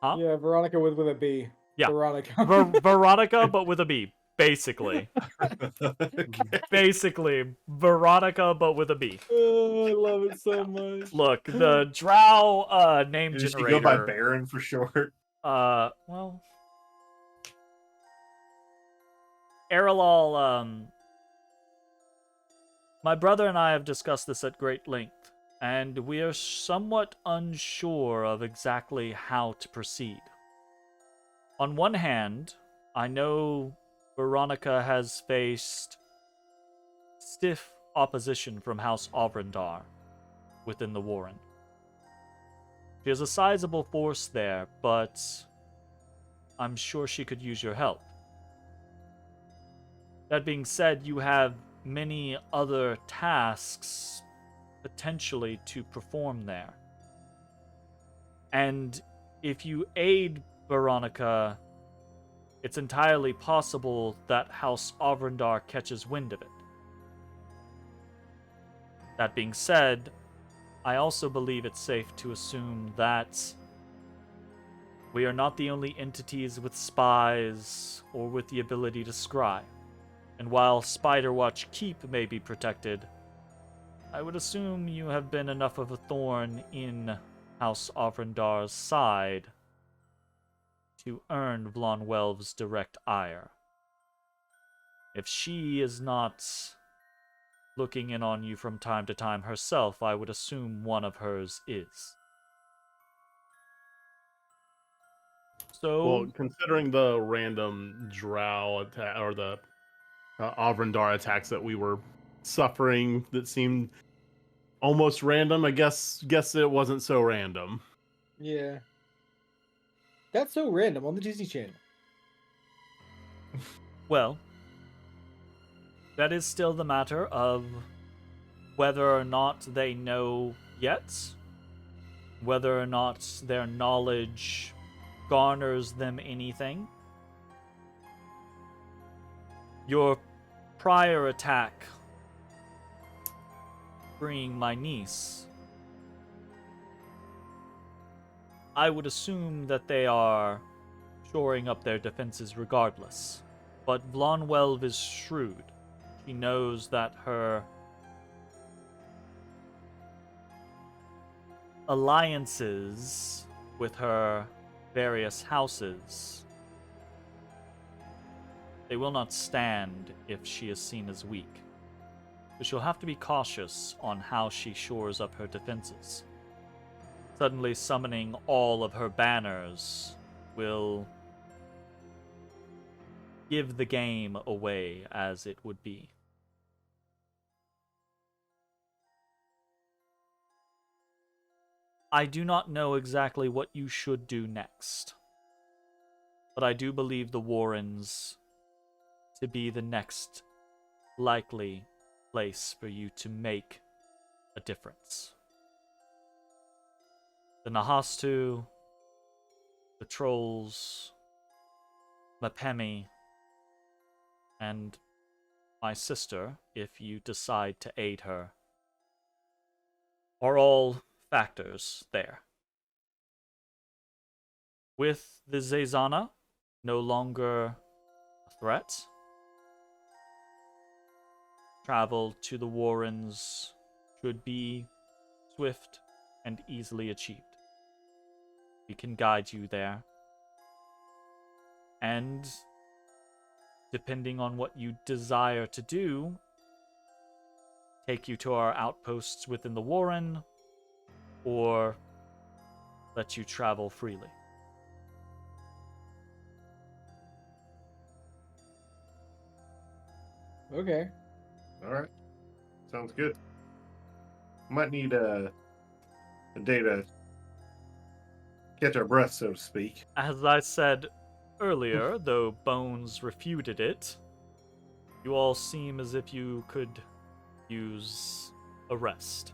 Huh? Yeah, Veronica with a B. Yeah. Veronica. Veronica, but with a B. Basically. Okay. Basically, Veronica, but with a B. Oh, I love it so much. Look, the Drow name Did she go by generator. Baron for short? Well, Erlal, my brother and I have discussed this at great length, and we are somewhat unsure of exactly how to proceed. On one hand, I know Veronica has faced stiff opposition from House Ovrendar within the Warren. She has a sizable force there, but I'm sure she could use your help. That being said, you have many other tasks potentially to perform there. And if you aid Veronica, it's entirely possible that House Ovrendar catches wind of it. That being said, I also believe it's safe to assume that we are not the only entities with spies or with the ability to scry. And while Spiderwatch Keep may be protected, I would assume you have been enough of a thorn in House Ovrendar's side to earn Vlonwelv's direct ire. If she is not looking in on you from time to time herself, I would assume one of hers is. So, Well, considering the random drow attack or the Avrendar attacks that we were suffering that seemed almost random, I guess it wasn't so random. Yeah. That's so random on the Disney Channel. well, that is still the matter of whether or not they know yet, whether or not their knowledge garners them anything. Your prior attack, freeing my niece, I would assume that they are shoring up their defenses regardless. But Vlonwelv is shrewd. She knows that her alliances with her various houses, they will not stand if she is seen as weak. So she'll have to be cautious on how she shores up her defenses. Suddenly summoning all of her banners will give the game away as it would be. I do not know exactly what you should do next, but I do believe the Warrens to be the next likely place for you to make a difference. The Nahastu, the Trolls, Mapemi, and my sister, if you decide to aid her, are all factors there. With the Zezana no longer a threat, travel to the Warrens should be swift and easily achieved. We can guide you there. And depending on what you desire to do, take you to our outposts within the Warren, or let you travel freely. Okay. All right. Sounds good. Might need a day to catch our breath, so to speak. As I said earlier, though Bones refuted it, you all seem as if you could use a rest.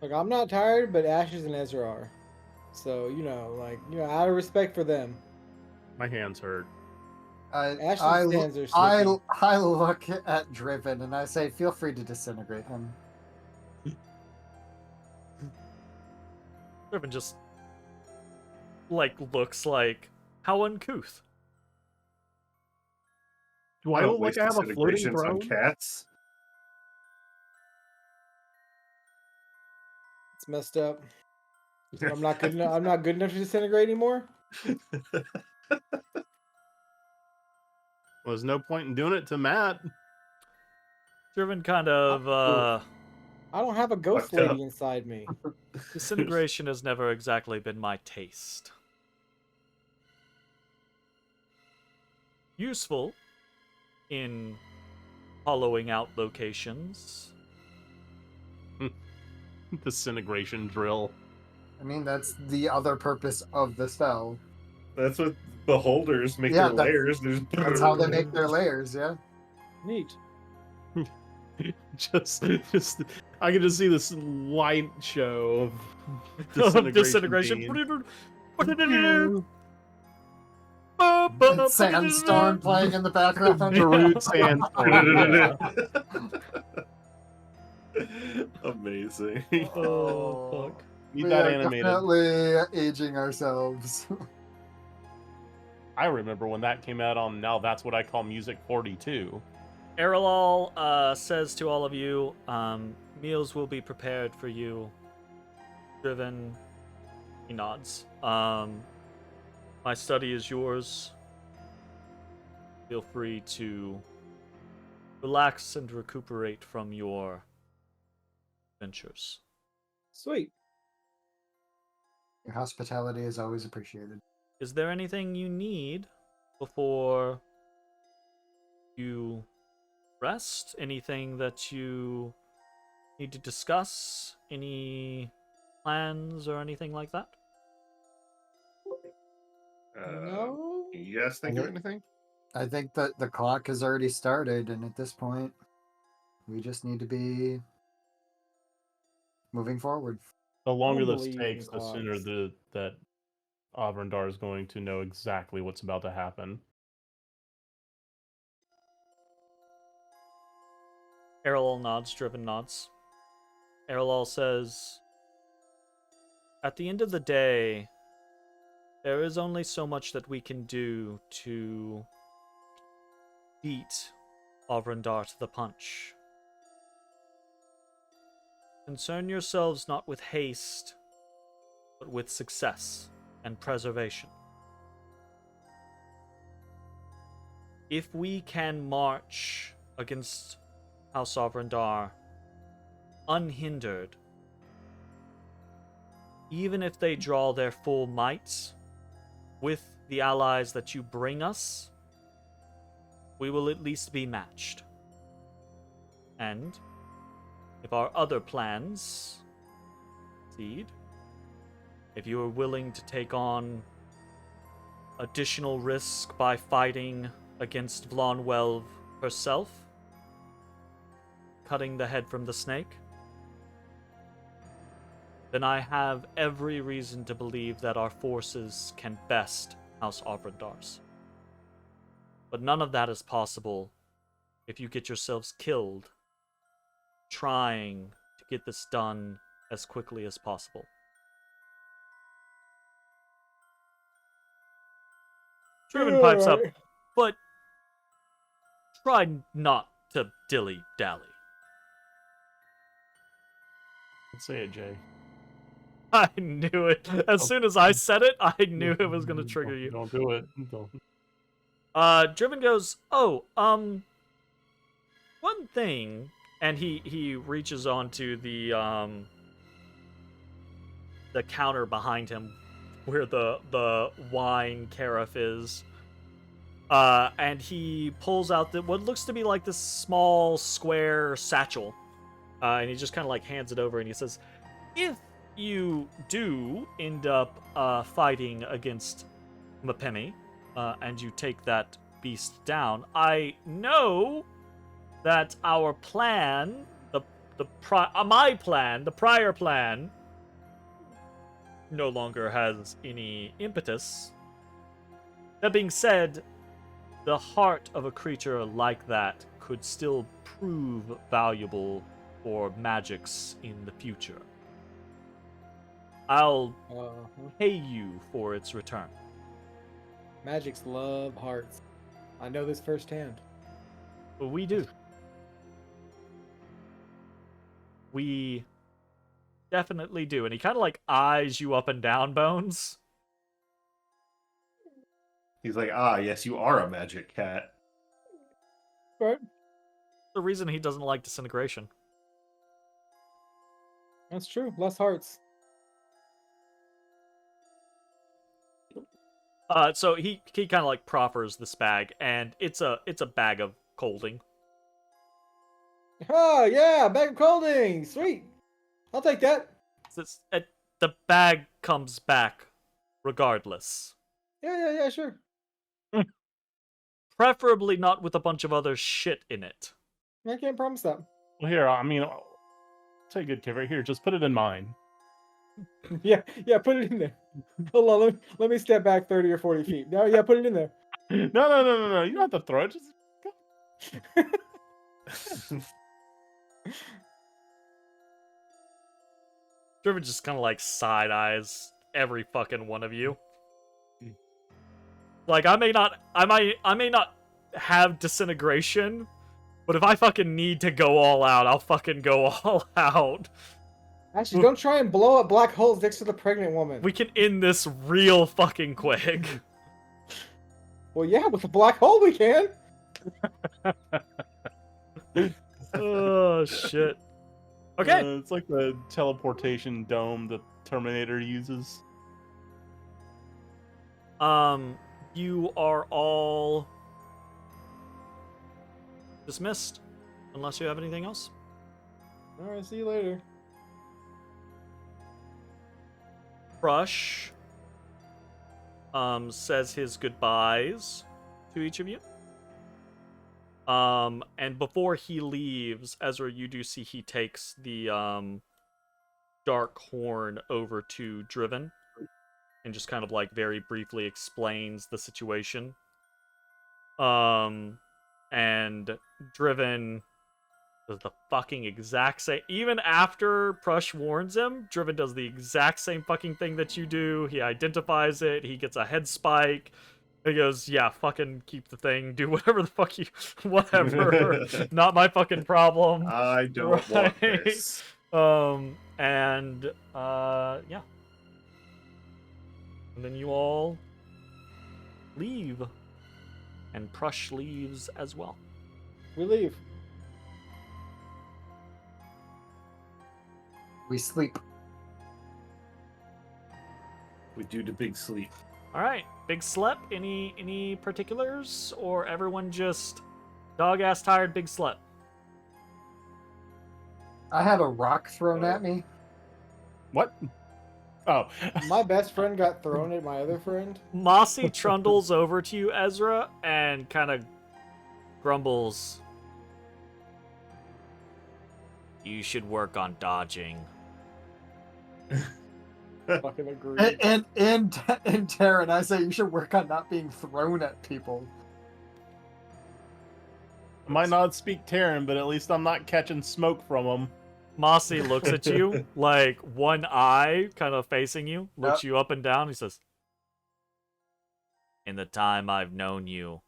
Look, I'm not tired, but Ashes and Ezra are. So out of respect for them. My hands hurt. Ashton's I hands are sticky. I look at Driven and I say, feel free to disintegrate him. Driven just looks like how uncouth. Do I Don't look like waste I have a floating disintegrations on throne? cats. It's messed up. I'm not good enough. I'm not good enough to disintegrate anymore. Well, there's no point in doing it to Matt. Driven kind of I don't have a ghost Fucked up. lady inside me. disintegration has never exactly been my taste. Useful in hollowing out locations. Disintegration drill. I mean, that's the other purpose of the spell. That's what beholders make Yeah, their that's- layers. There's That's how they make their layers, yeah. Neat. just I can just see this light show of Disintegration. being- Sandstorm playing in the background. Darude Sandstorm. Yeah. Amazing. Oh, fuck. Need We that are animated. definitely aging ourselves. I remember when that came out on Now That's What I Call Music 42. Erlal says to all of you, meals will be prepared for you. Driven, he nods. My study is yours. Feel free to relax and recuperate from your adventures. Sweet. Your hospitality is always appreciated. Is there anything you need before you rest? Anything that you need to discuss? Any plans or anything like that? No. You guys think of anything? I think that the clock has already started, and at this point, we just need to be moving forward. The longer don't this believe takes, in the sooner clocks. that Avrandar is going to know exactly what's about to happen. Erlal nods, Driven nods. Erlal says, at the end of the day, there is only so much that we can do to beat Avrandar to the punch. Concern yourselves not with haste, but with success and preservation. If we can march against House Avrandar unhindered, even if they draw their full might with the allies that you bring us, we will at least be matched. And if our other plans succeed, if you are willing to take on additional risk by fighting against Vlonwelv herself, cutting the head from the snake, then I have every reason to believe that our forces can best House Avrandar's. But none of that is possible if you get yourselves killed trying to get this done as quickly as possible. Driven pipes up, but try not to dilly-dally. Say it, Jay. I knew it. As soon as I said it, I knew it was going to trigger you. Don't do it. Don't. Driven goes, oh, one thing, and he reaches onto the counter behind him where the wine carafe is. And he pulls out what looks to be like this small square satchel. And he just kind of like hands it over and he says, if you do end up fighting against Mapemi, and you take that beast down, I know that our plan, the prior plan, no longer has any impetus. That being said, the heart of a creature like that could still prove valuable for magics in the future. I'll pay you for its return. Magics love hearts. I know this firsthand. But we do. We definitely do. And he kind of like eyes you up and down, Bones. He's like, ah, yes, you are a magic cat. Right. The reason he doesn't like disintegration. That's true. Less hearts. So he kind of like proffers this bag, and it's a bag of colding. Oh yeah, bag of colding. Sweet. I'll take that. The bag comes back regardless. Yeah, sure. Preferably not with a bunch of other shit in it. I can't promise that. Well, here, I mean, I'll take good care of it. Here, just put it in mine. Yeah, put it in there. Hold on, let me step back 30 or 40 feet. No, yeah, put it in there. No. You don't have to throw it. Just Driven just kind of like side eyes every fucking one of you. Like I may not have disintegration, but if I fucking need to go all out, I'll fucking go all out. Actually, don't try and blow up black holes next to the pregnant woman. We can end this real fucking quick. Well, yeah, with a black hole we can. Oh shit. Okay. It's like the teleportation dome the Terminator uses. You are all dismissed, unless you have anything else. All right, see you later. Crush says his goodbyes to each of you. And before he leaves, Ezra, you do see he takes the dark horn over to Driven and just kind of like very briefly explains the situation. And Driven does the fucking exact same. Even after Prush warns him, Driven does the exact same fucking thing that you do. He identifies it. He gets a head spike. He goes, yeah, fucking keep the thing. Do whatever the fuck you... Whatever. Not my fucking problem. I don't want this. Yeah. And then you all leave. And Prush leaves as well. We leave. We sleep. We do the big sleep. All right, big slep. Any particulars, or everyone just dog ass tired? Big slep. I had a rock thrown at me. What? Oh. My best friend got thrown at my other friend. Mossy trundles over to you, Ezra, and kind of grumbles. You should work on dodging. Fucking agree. And Taryn, I say you should work on not being thrown at people. I might not speak Terran, but at least I'm not catching smoke from them. Mossy looks at you, like one eye kind of facing you, looks you up and down. He says, in the time I've known you,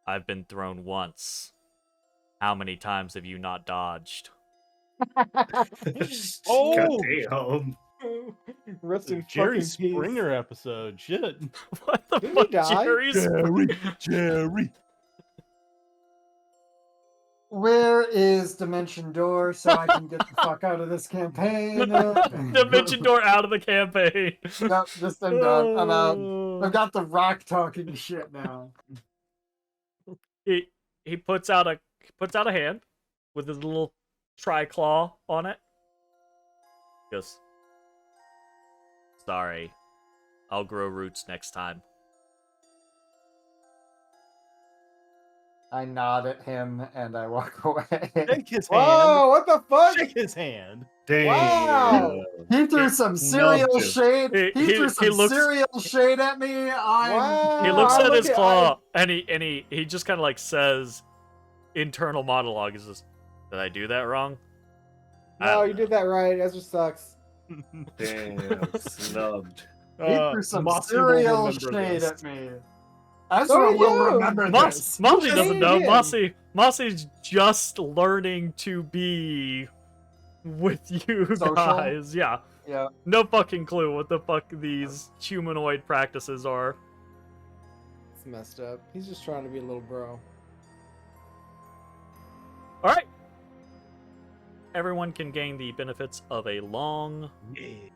I've been thrown once. How many times have you not dodged? Oh! Goddamn. Rest in Jerry fucking peace. Springer episode. Shit. What the Did he fuck, die? Jerry. Where is Dimension Door so I can get the fuck out of this campaign? Dimension Door out of the campaign. Nope, just I'm done. I'm out. I've got the rock talking shit now. He puts out a hand with his little tri-claw on it. He goes, sorry, I'll grow roots next time. I nod at him and I walk away. Shake his Whoa! hand. What the fuck? Shake his hand. Damn. Wow. He threw He some serial nubbed him. shade. He threw some looks. serial shade at me. Wow. He looks I at his look claw and he just kind of like says, internal monologue is just, did I do that wrong? I No, don't you know." did that right. Ezra sucks. Damn. Snubbed. He threw some Mossy will serial remember shade this. at me. Ezra So did will you. remember this. Mossy You doesn't hated know. him. Mossy's just learning to be with you Social? guys. Yeah. Yeah. No fucking clue what the fuck these humanoid practices are. It's messed up. He's just trying to be a little bro. Alright. Everyone can gain the benefits of a long Yeah.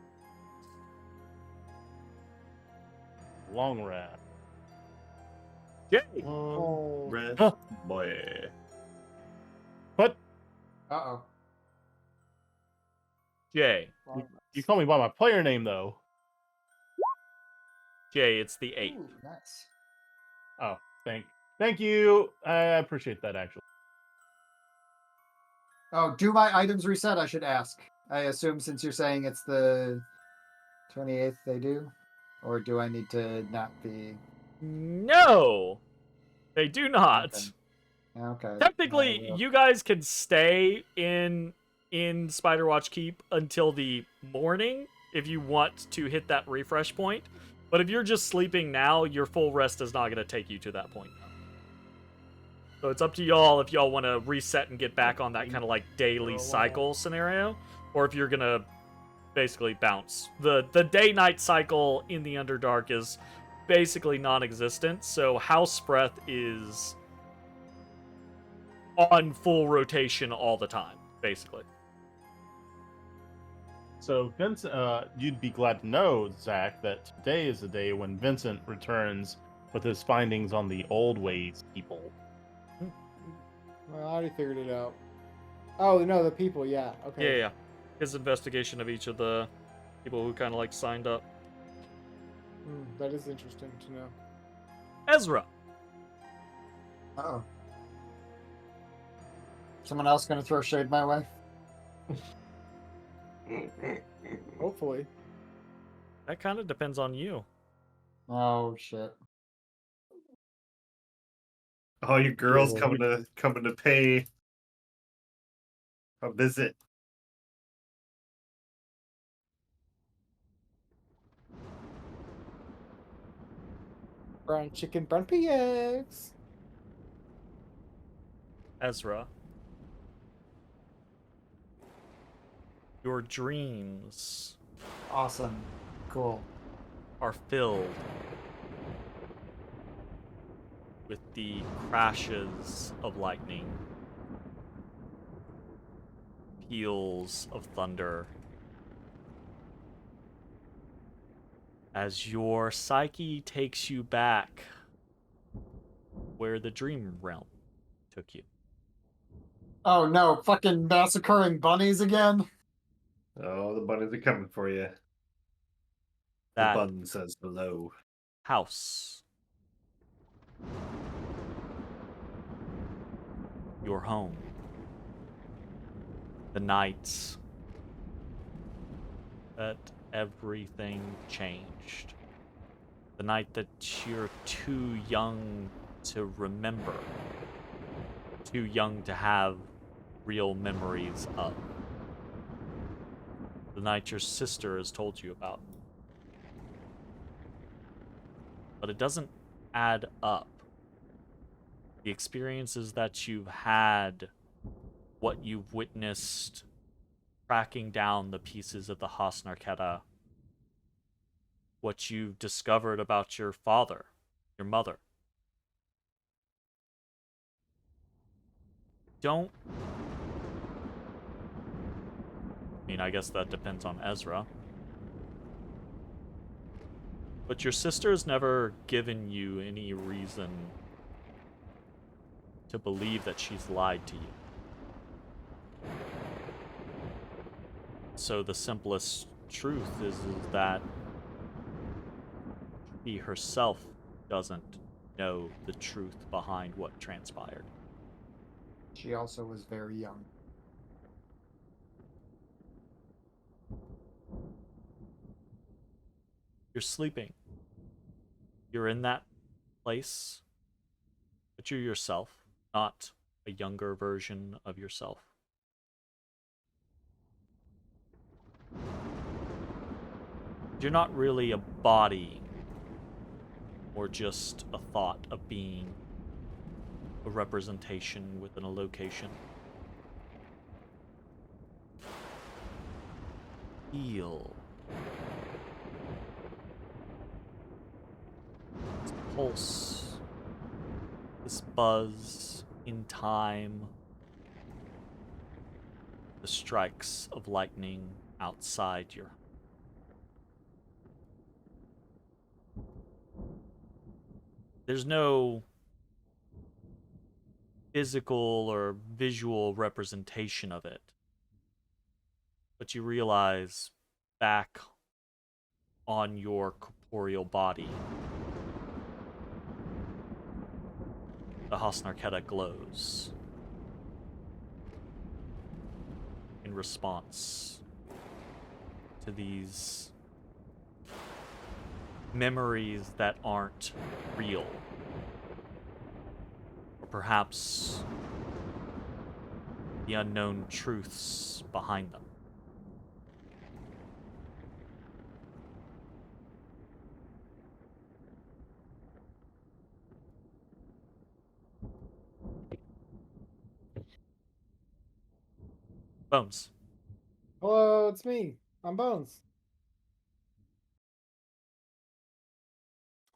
Long rest. Yay! Oh. Red Huh. boy. What? Uh-oh. Jay. You call me by my player name though. Jay, it's the 8th. Ooh, nice. Oh, thank you. I appreciate that actually. Oh, do my items reset? I should ask. I assume since you're saying it's the 28th they do? Or do I need to not be... No! They do not. Okay. Technically, I will. you guys can stay in Spiderwatch Keep until the morning if you want to hit that refresh point. But if you're just sleeping now, your full rest is not going to take you to that point. So it's up to y'all if y'all want to reset and get back on that kind of like daily cycle scenario, or if you're going to basically bounce. The day-night cycle in the Underdark is basically non-existent, so House Breath is on full rotation all the time, basically. So Vincent, you'd be glad to know, Zach, that today is the day when Vincent returns with his findings on the old ways people. Well, I already figured it out. Oh, no, the people, yeah. Okay. Yeah. His investigation of each of the people who kind of like signed up. That is interesting to know. Ezra. Uh-oh. Someone else gonna throw shade my way? Hopefully. That kind of depends on you. Oh, shit. Oh, you girls coming to pay a visit. Brown chicken, brown PX. Ezra. Your dreams Awesome. Cool. are filled with the crashes of lightning, peals of thunder, as your psyche takes you back where the dream realm took you. Oh no, fucking massacring bunnies again? Oh, the bunnies are coming for you. The That button says below. house, your home, the nights that everything changed, the night that you're too young to remember, too young to have real memories of, the night your sister has told you about. But it doesn't add up. The experiences that you've had, what you've witnessed, tracking down the pieces of the Hasnarketa, what you've discovered about your father, your mother. Don't... I mean, I guess that depends on Ezra. But your sister's never given you any reason to believe that she's lied to you. So the simplest truth is that she herself doesn't know the truth behind what transpired. She also was very young. You're sleeping. You're in that place, but you're yourself, not a younger version of yourself. You're not really a body or just a thought of being, a representation within a location. Feel this pulse, this buzz in time, the strikes of lightning outside your. There's no physical or visual representation of it. But you realize back on your corporeal body, the Hosnarketa glows in response to these memories that aren't real. Or perhaps the unknown truths behind them. Bones. Hello, it's me. I'm Bones.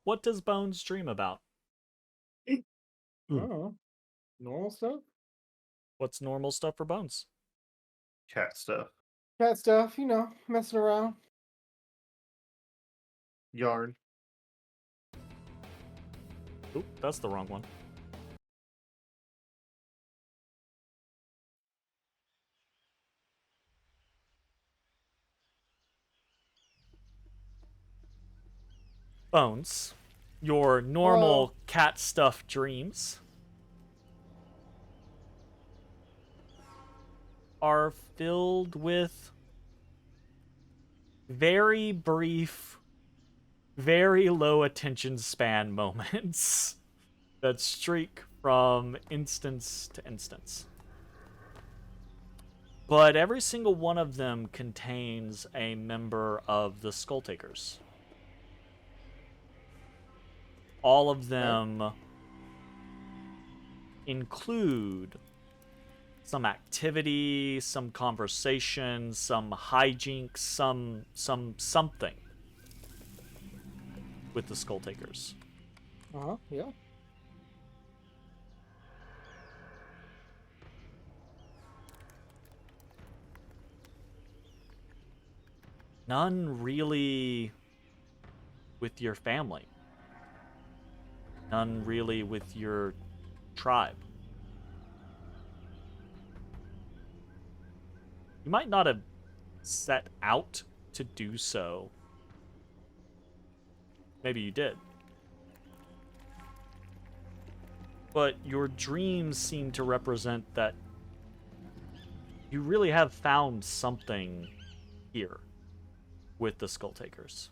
What does Bones dream about? I don't know. Normal stuff? What's normal stuff for Bones? Cat stuff. Cat stuff, messing around. Yarn. Oop, that's the wrong one. Bones, your normal cat stuff dreams are filled with very brief, very low attention span moments that streak from instance to instance. But every single one of them contains a member of the Skulltakers. All of them include some activity, some conversation, some hijinks, some something with the Skulltakers. Yeah. None really with your family. None really with your tribe. You might not have set out to do so. Maybe you did. But your dreams seem to represent that you really have found something here with the Skulltakers.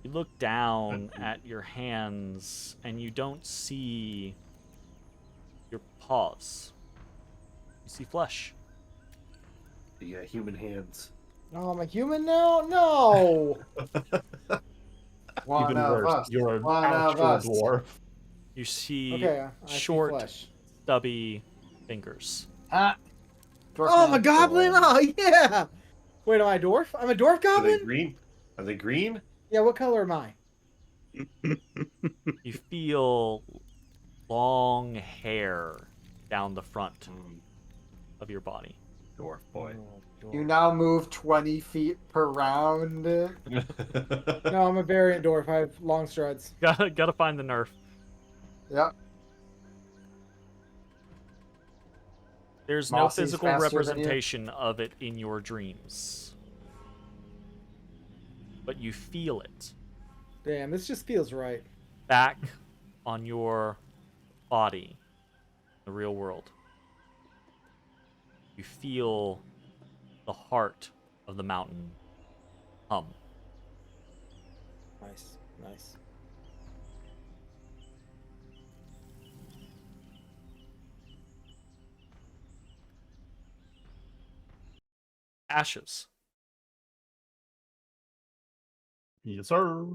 You look down at your hands and you don't see your paws. You see flesh. The human hands. Oh, I'm a human now? No! One Even of worse, us. you're an One of astral us. dwarf. You see Okay, I see short, flesh. stubby fingers. Dwarf Oh, I'm a man. goblin? Oh, yeah! Wait, am I a dwarf? I'm a dwarf Are they goblin? green? Are they green? Yeah, what color am I? You feel long hair down the front of your body. Dwarf boy. You now move 20 feet per round. No, I'm a variant dwarf. I have long strides. Gotta find the nerf. Yep. There's no Mossy's physical faster than you. representation of it in your dreams. but you feel it Damn, this just feels right. back on your body, the real world. You feel the heart of the mountain hum. Nice, nice. Ashes. Yes, sir.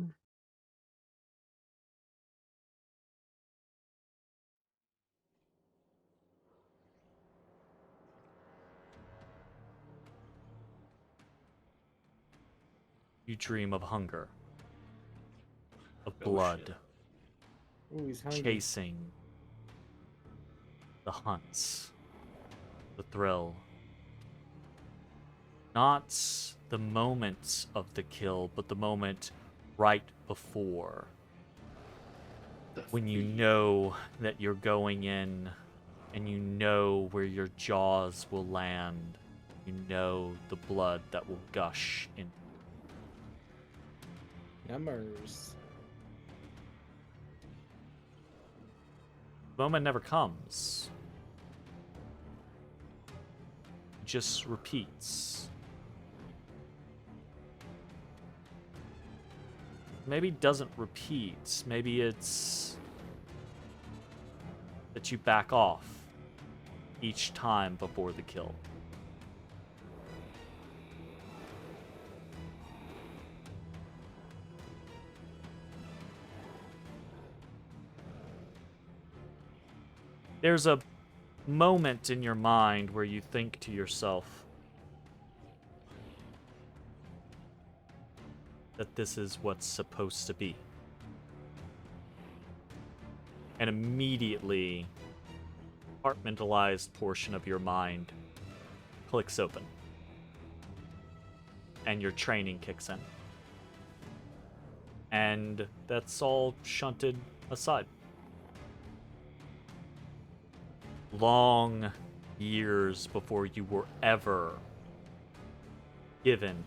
You dream of hunger, of Oh, blood, shit. Ooh, he's hungry. chasing, the hunts, the thrill. Not the moment of the kill, but the moment right before. When you know that you're going in and you know where your jaws will land. You know the blood that will gush in. Numbers. The moment never comes. It just repeats. Maybe it doesn't repeat. Maybe it's that you back off each time before the kill. There's a moment in your mind where you think to yourself that this is what's supposed to be. And immediately, compartmentalized portion of your mind clicks open. And your training kicks in. And that's all shunted aside. Long years before you were ever given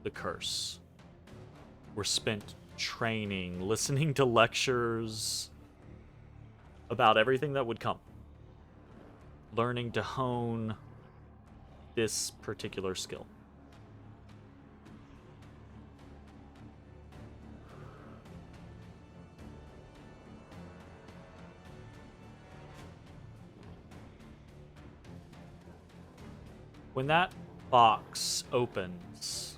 the curse were spent training, listening to lectures about everything that would come, learning to hone this particular skill. When that box opens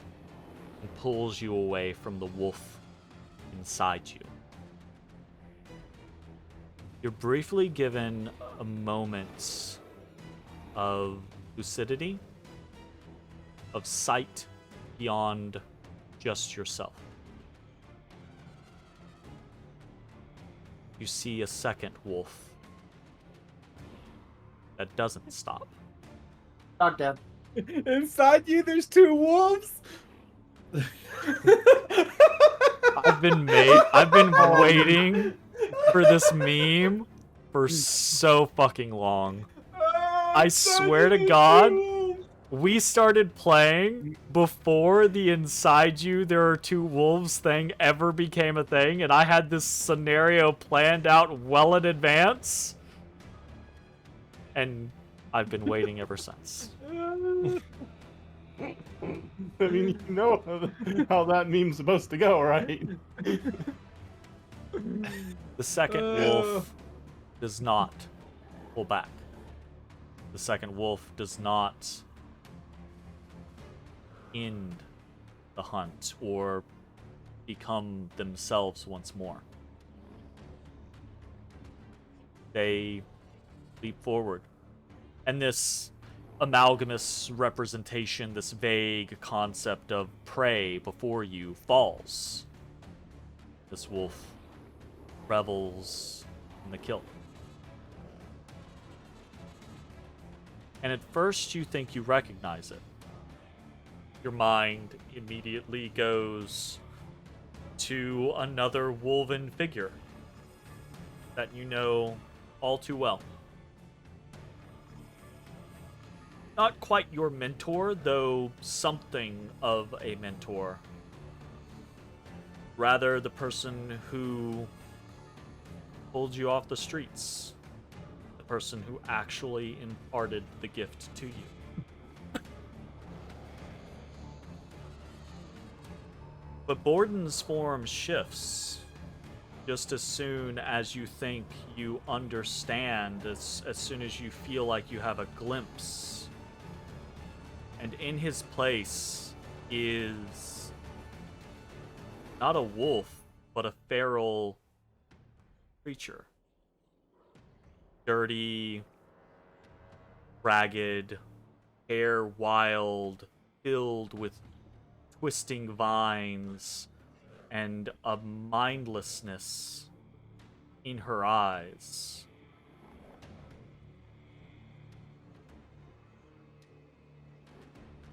and pulls you away from the wolf inside you, you're briefly given a moment of lucidity, of sight beyond just yourself. You see a second wolf that doesn't stop. Not dead. Inside you, there's two wolves. I've been waiting for this meme for so fucking long. I swear to God, we started playing before the inside you there are two wolves thing ever became a thing, and I had this scenario planned out well in advance. And I've been waiting ever since. I mean, you know how that meme's supposed to go, right? The second wolf does not pull back. The second wolf does not end the hunt or become themselves once more. They leap forward. And this amalgamous representation, this vague concept of prey before you falls. This wolf revels in the kill. And at first you think you recognize it. Your mind immediately goes to another wolven figure that you know all too well. not quite your mentor, though something of a mentor. Rather, the person who pulled you off the streets. The person who actually imparted the gift to you. But Borden's form shifts just as soon as you think you understand, as soon as you feel like you have a glimpse. And in his place is not a wolf, but a feral creature. Dirty, ragged, hair wild, filled with twisting vines, and a mindlessness in her eyes.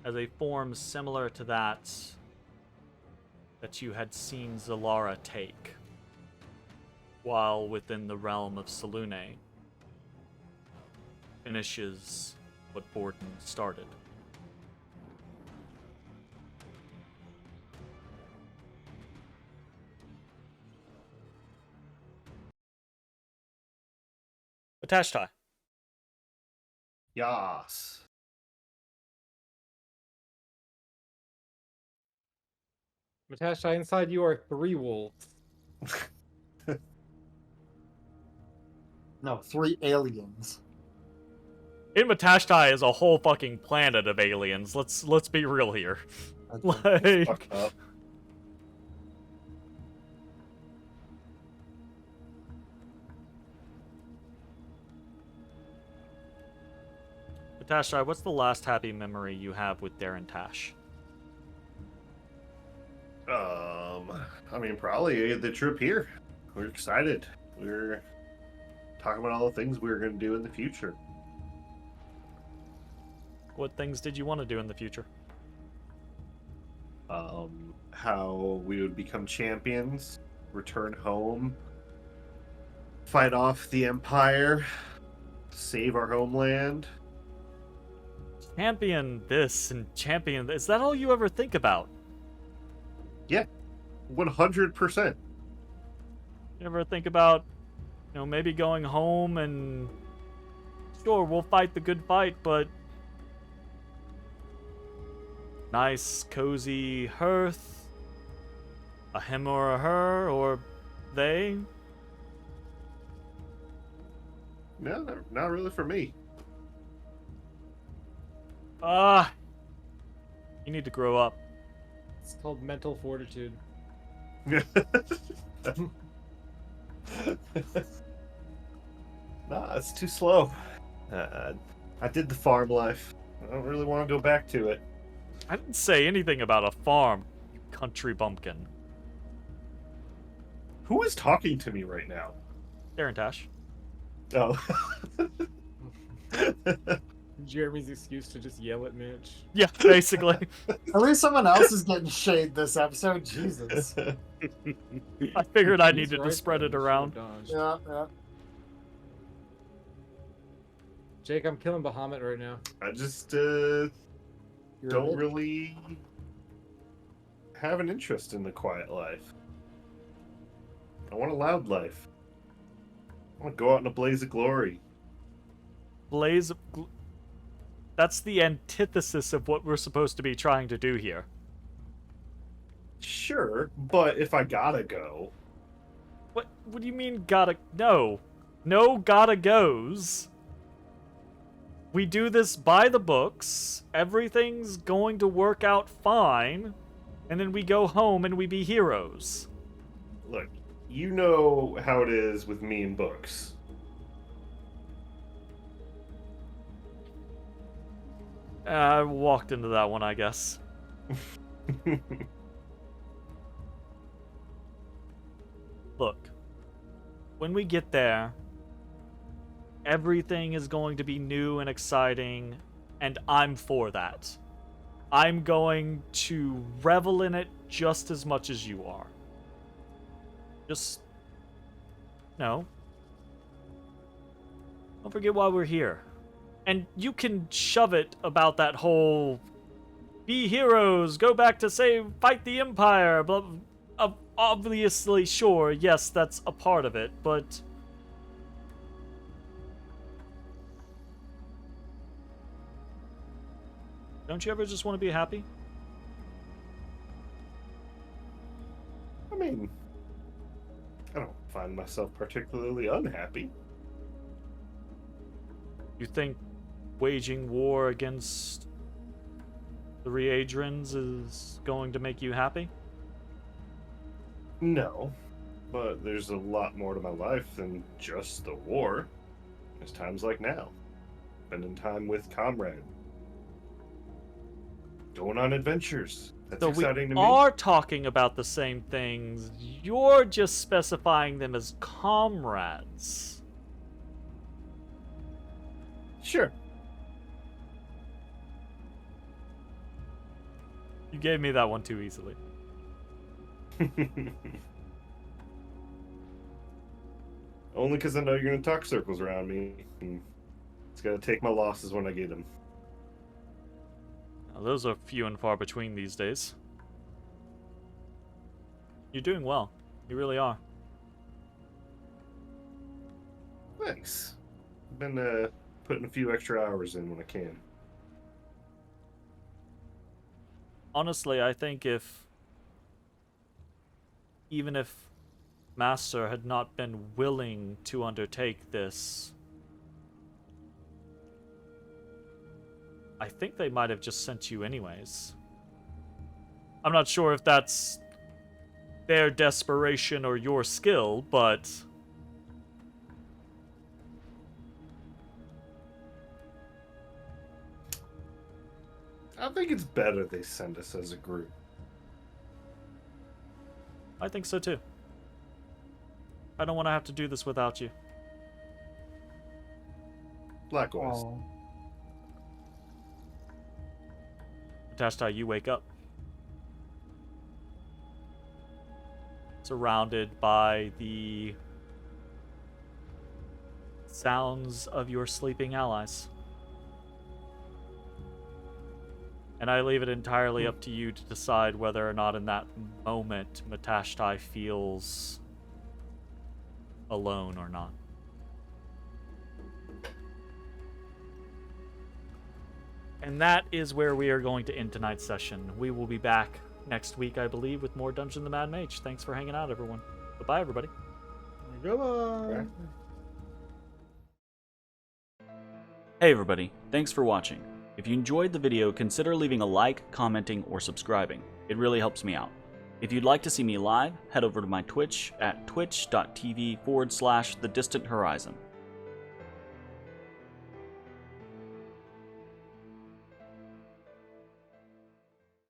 As a form similar to that you had seen Zalara take while within the realm of Selune, finishes what Borden started. Matashtai. Yas. Matashtai, inside you are 3 wolves. No, 3 aliens. In Matashtai is a whole fucking planet of aliens. Let's be real here. Okay. Like, Fucked up. Matashtai, what's the last happy memory you have with Darren Tash? I mean, probably the trip here. We're excited. We're talking about all the things we're going to do in the future. What things did you want to do in the future? How we would become champions, return home, fight off the Empire, save our homeland. Champion this and champion... Is that all you ever think about? Yeah, 100%. You ever think about, maybe going home and... Sure, we'll fight the good fight, but... Nice, cozy hearth. A him or a her, or they. No, not really for me. You need to grow up. It's called mental fortitude. Nah, it's too slow. I did the farm life. I don't really want to go back to it. I didn't say anything about a farm, you country bumpkin. Who is talking to me right now? Darren Tash. Oh. Jeremy's excuse to just yell at Mitch. Yeah, basically. At least someone else is getting shade this episode. Jesus. I figured I He's needed to right, spread though. it around. Dodge. Yeah. Jake, I'm killing Bahamut right now. I just You're don't a bit- really have an interest in the quiet life. I want a loud life. I want to go out in a blaze of glory. That's the antithesis of what we're supposed to be trying to do here. Sure, but if I gotta go, What do you mean gotta... No. No gotta goes. We do this by the books. Everything's going to work out fine. And then we go home and we be heroes. look, you know how it is with me and books. I walked into that one, I guess. Look, when we get there, everything is going to be new and exciting, and I'm for that. I'm going to revel in it just as much as you are. Just... No. Don't forget why we're here. And you can shove it about that whole be heroes, go back to fight the Empire, blah, obviously, sure, yes, that's a part of it, but don't you ever just want to be happy? I mean, I don't find myself particularly unhappy. You think waging war against the Readrins is going to make you happy? No, but there's a lot more to my life than just the war. There's times like now, spending time with comrades, going on adventures. That's So we exciting to me. are talking about the same things. You're just specifying them as comrades. Sure. You gave me that one too easily. Only because I know you're going to talk circles around me. And it's got to take my losses when I get them. Now, those are few and far between these days. You're doing well. You really are. Thanks. I've been putting a few extra hours in when I can. Honestly, I think even if Master had not been willing to undertake this, I think they might have just sent you anyways. I'm not sure if that's their desperation or your skill, but I think it's better they send us as a group. I think so too. I don't want to have to do this without you. Likewise. Oh. Matashtai, you wake up. Surrounded by the sounds of your sleeping allies. And I leave it entirely up to you to decide whether or not in that moment Matashtai feels alone or not. And that is where we are going to end tonight's session. We will be back next week, I believe, with more Dungeon the Mad Mage. Thanks for hanging out, everyone. Goodbye, everybody. Goodbye. Hey everybody, thanks for watching. If you enjoyed the video, consider leaving a like, commenting, or subscribing. It really helps me out. If you'd like to see me live, head over to my Twitch at twitch.tv/thedistanthorizon.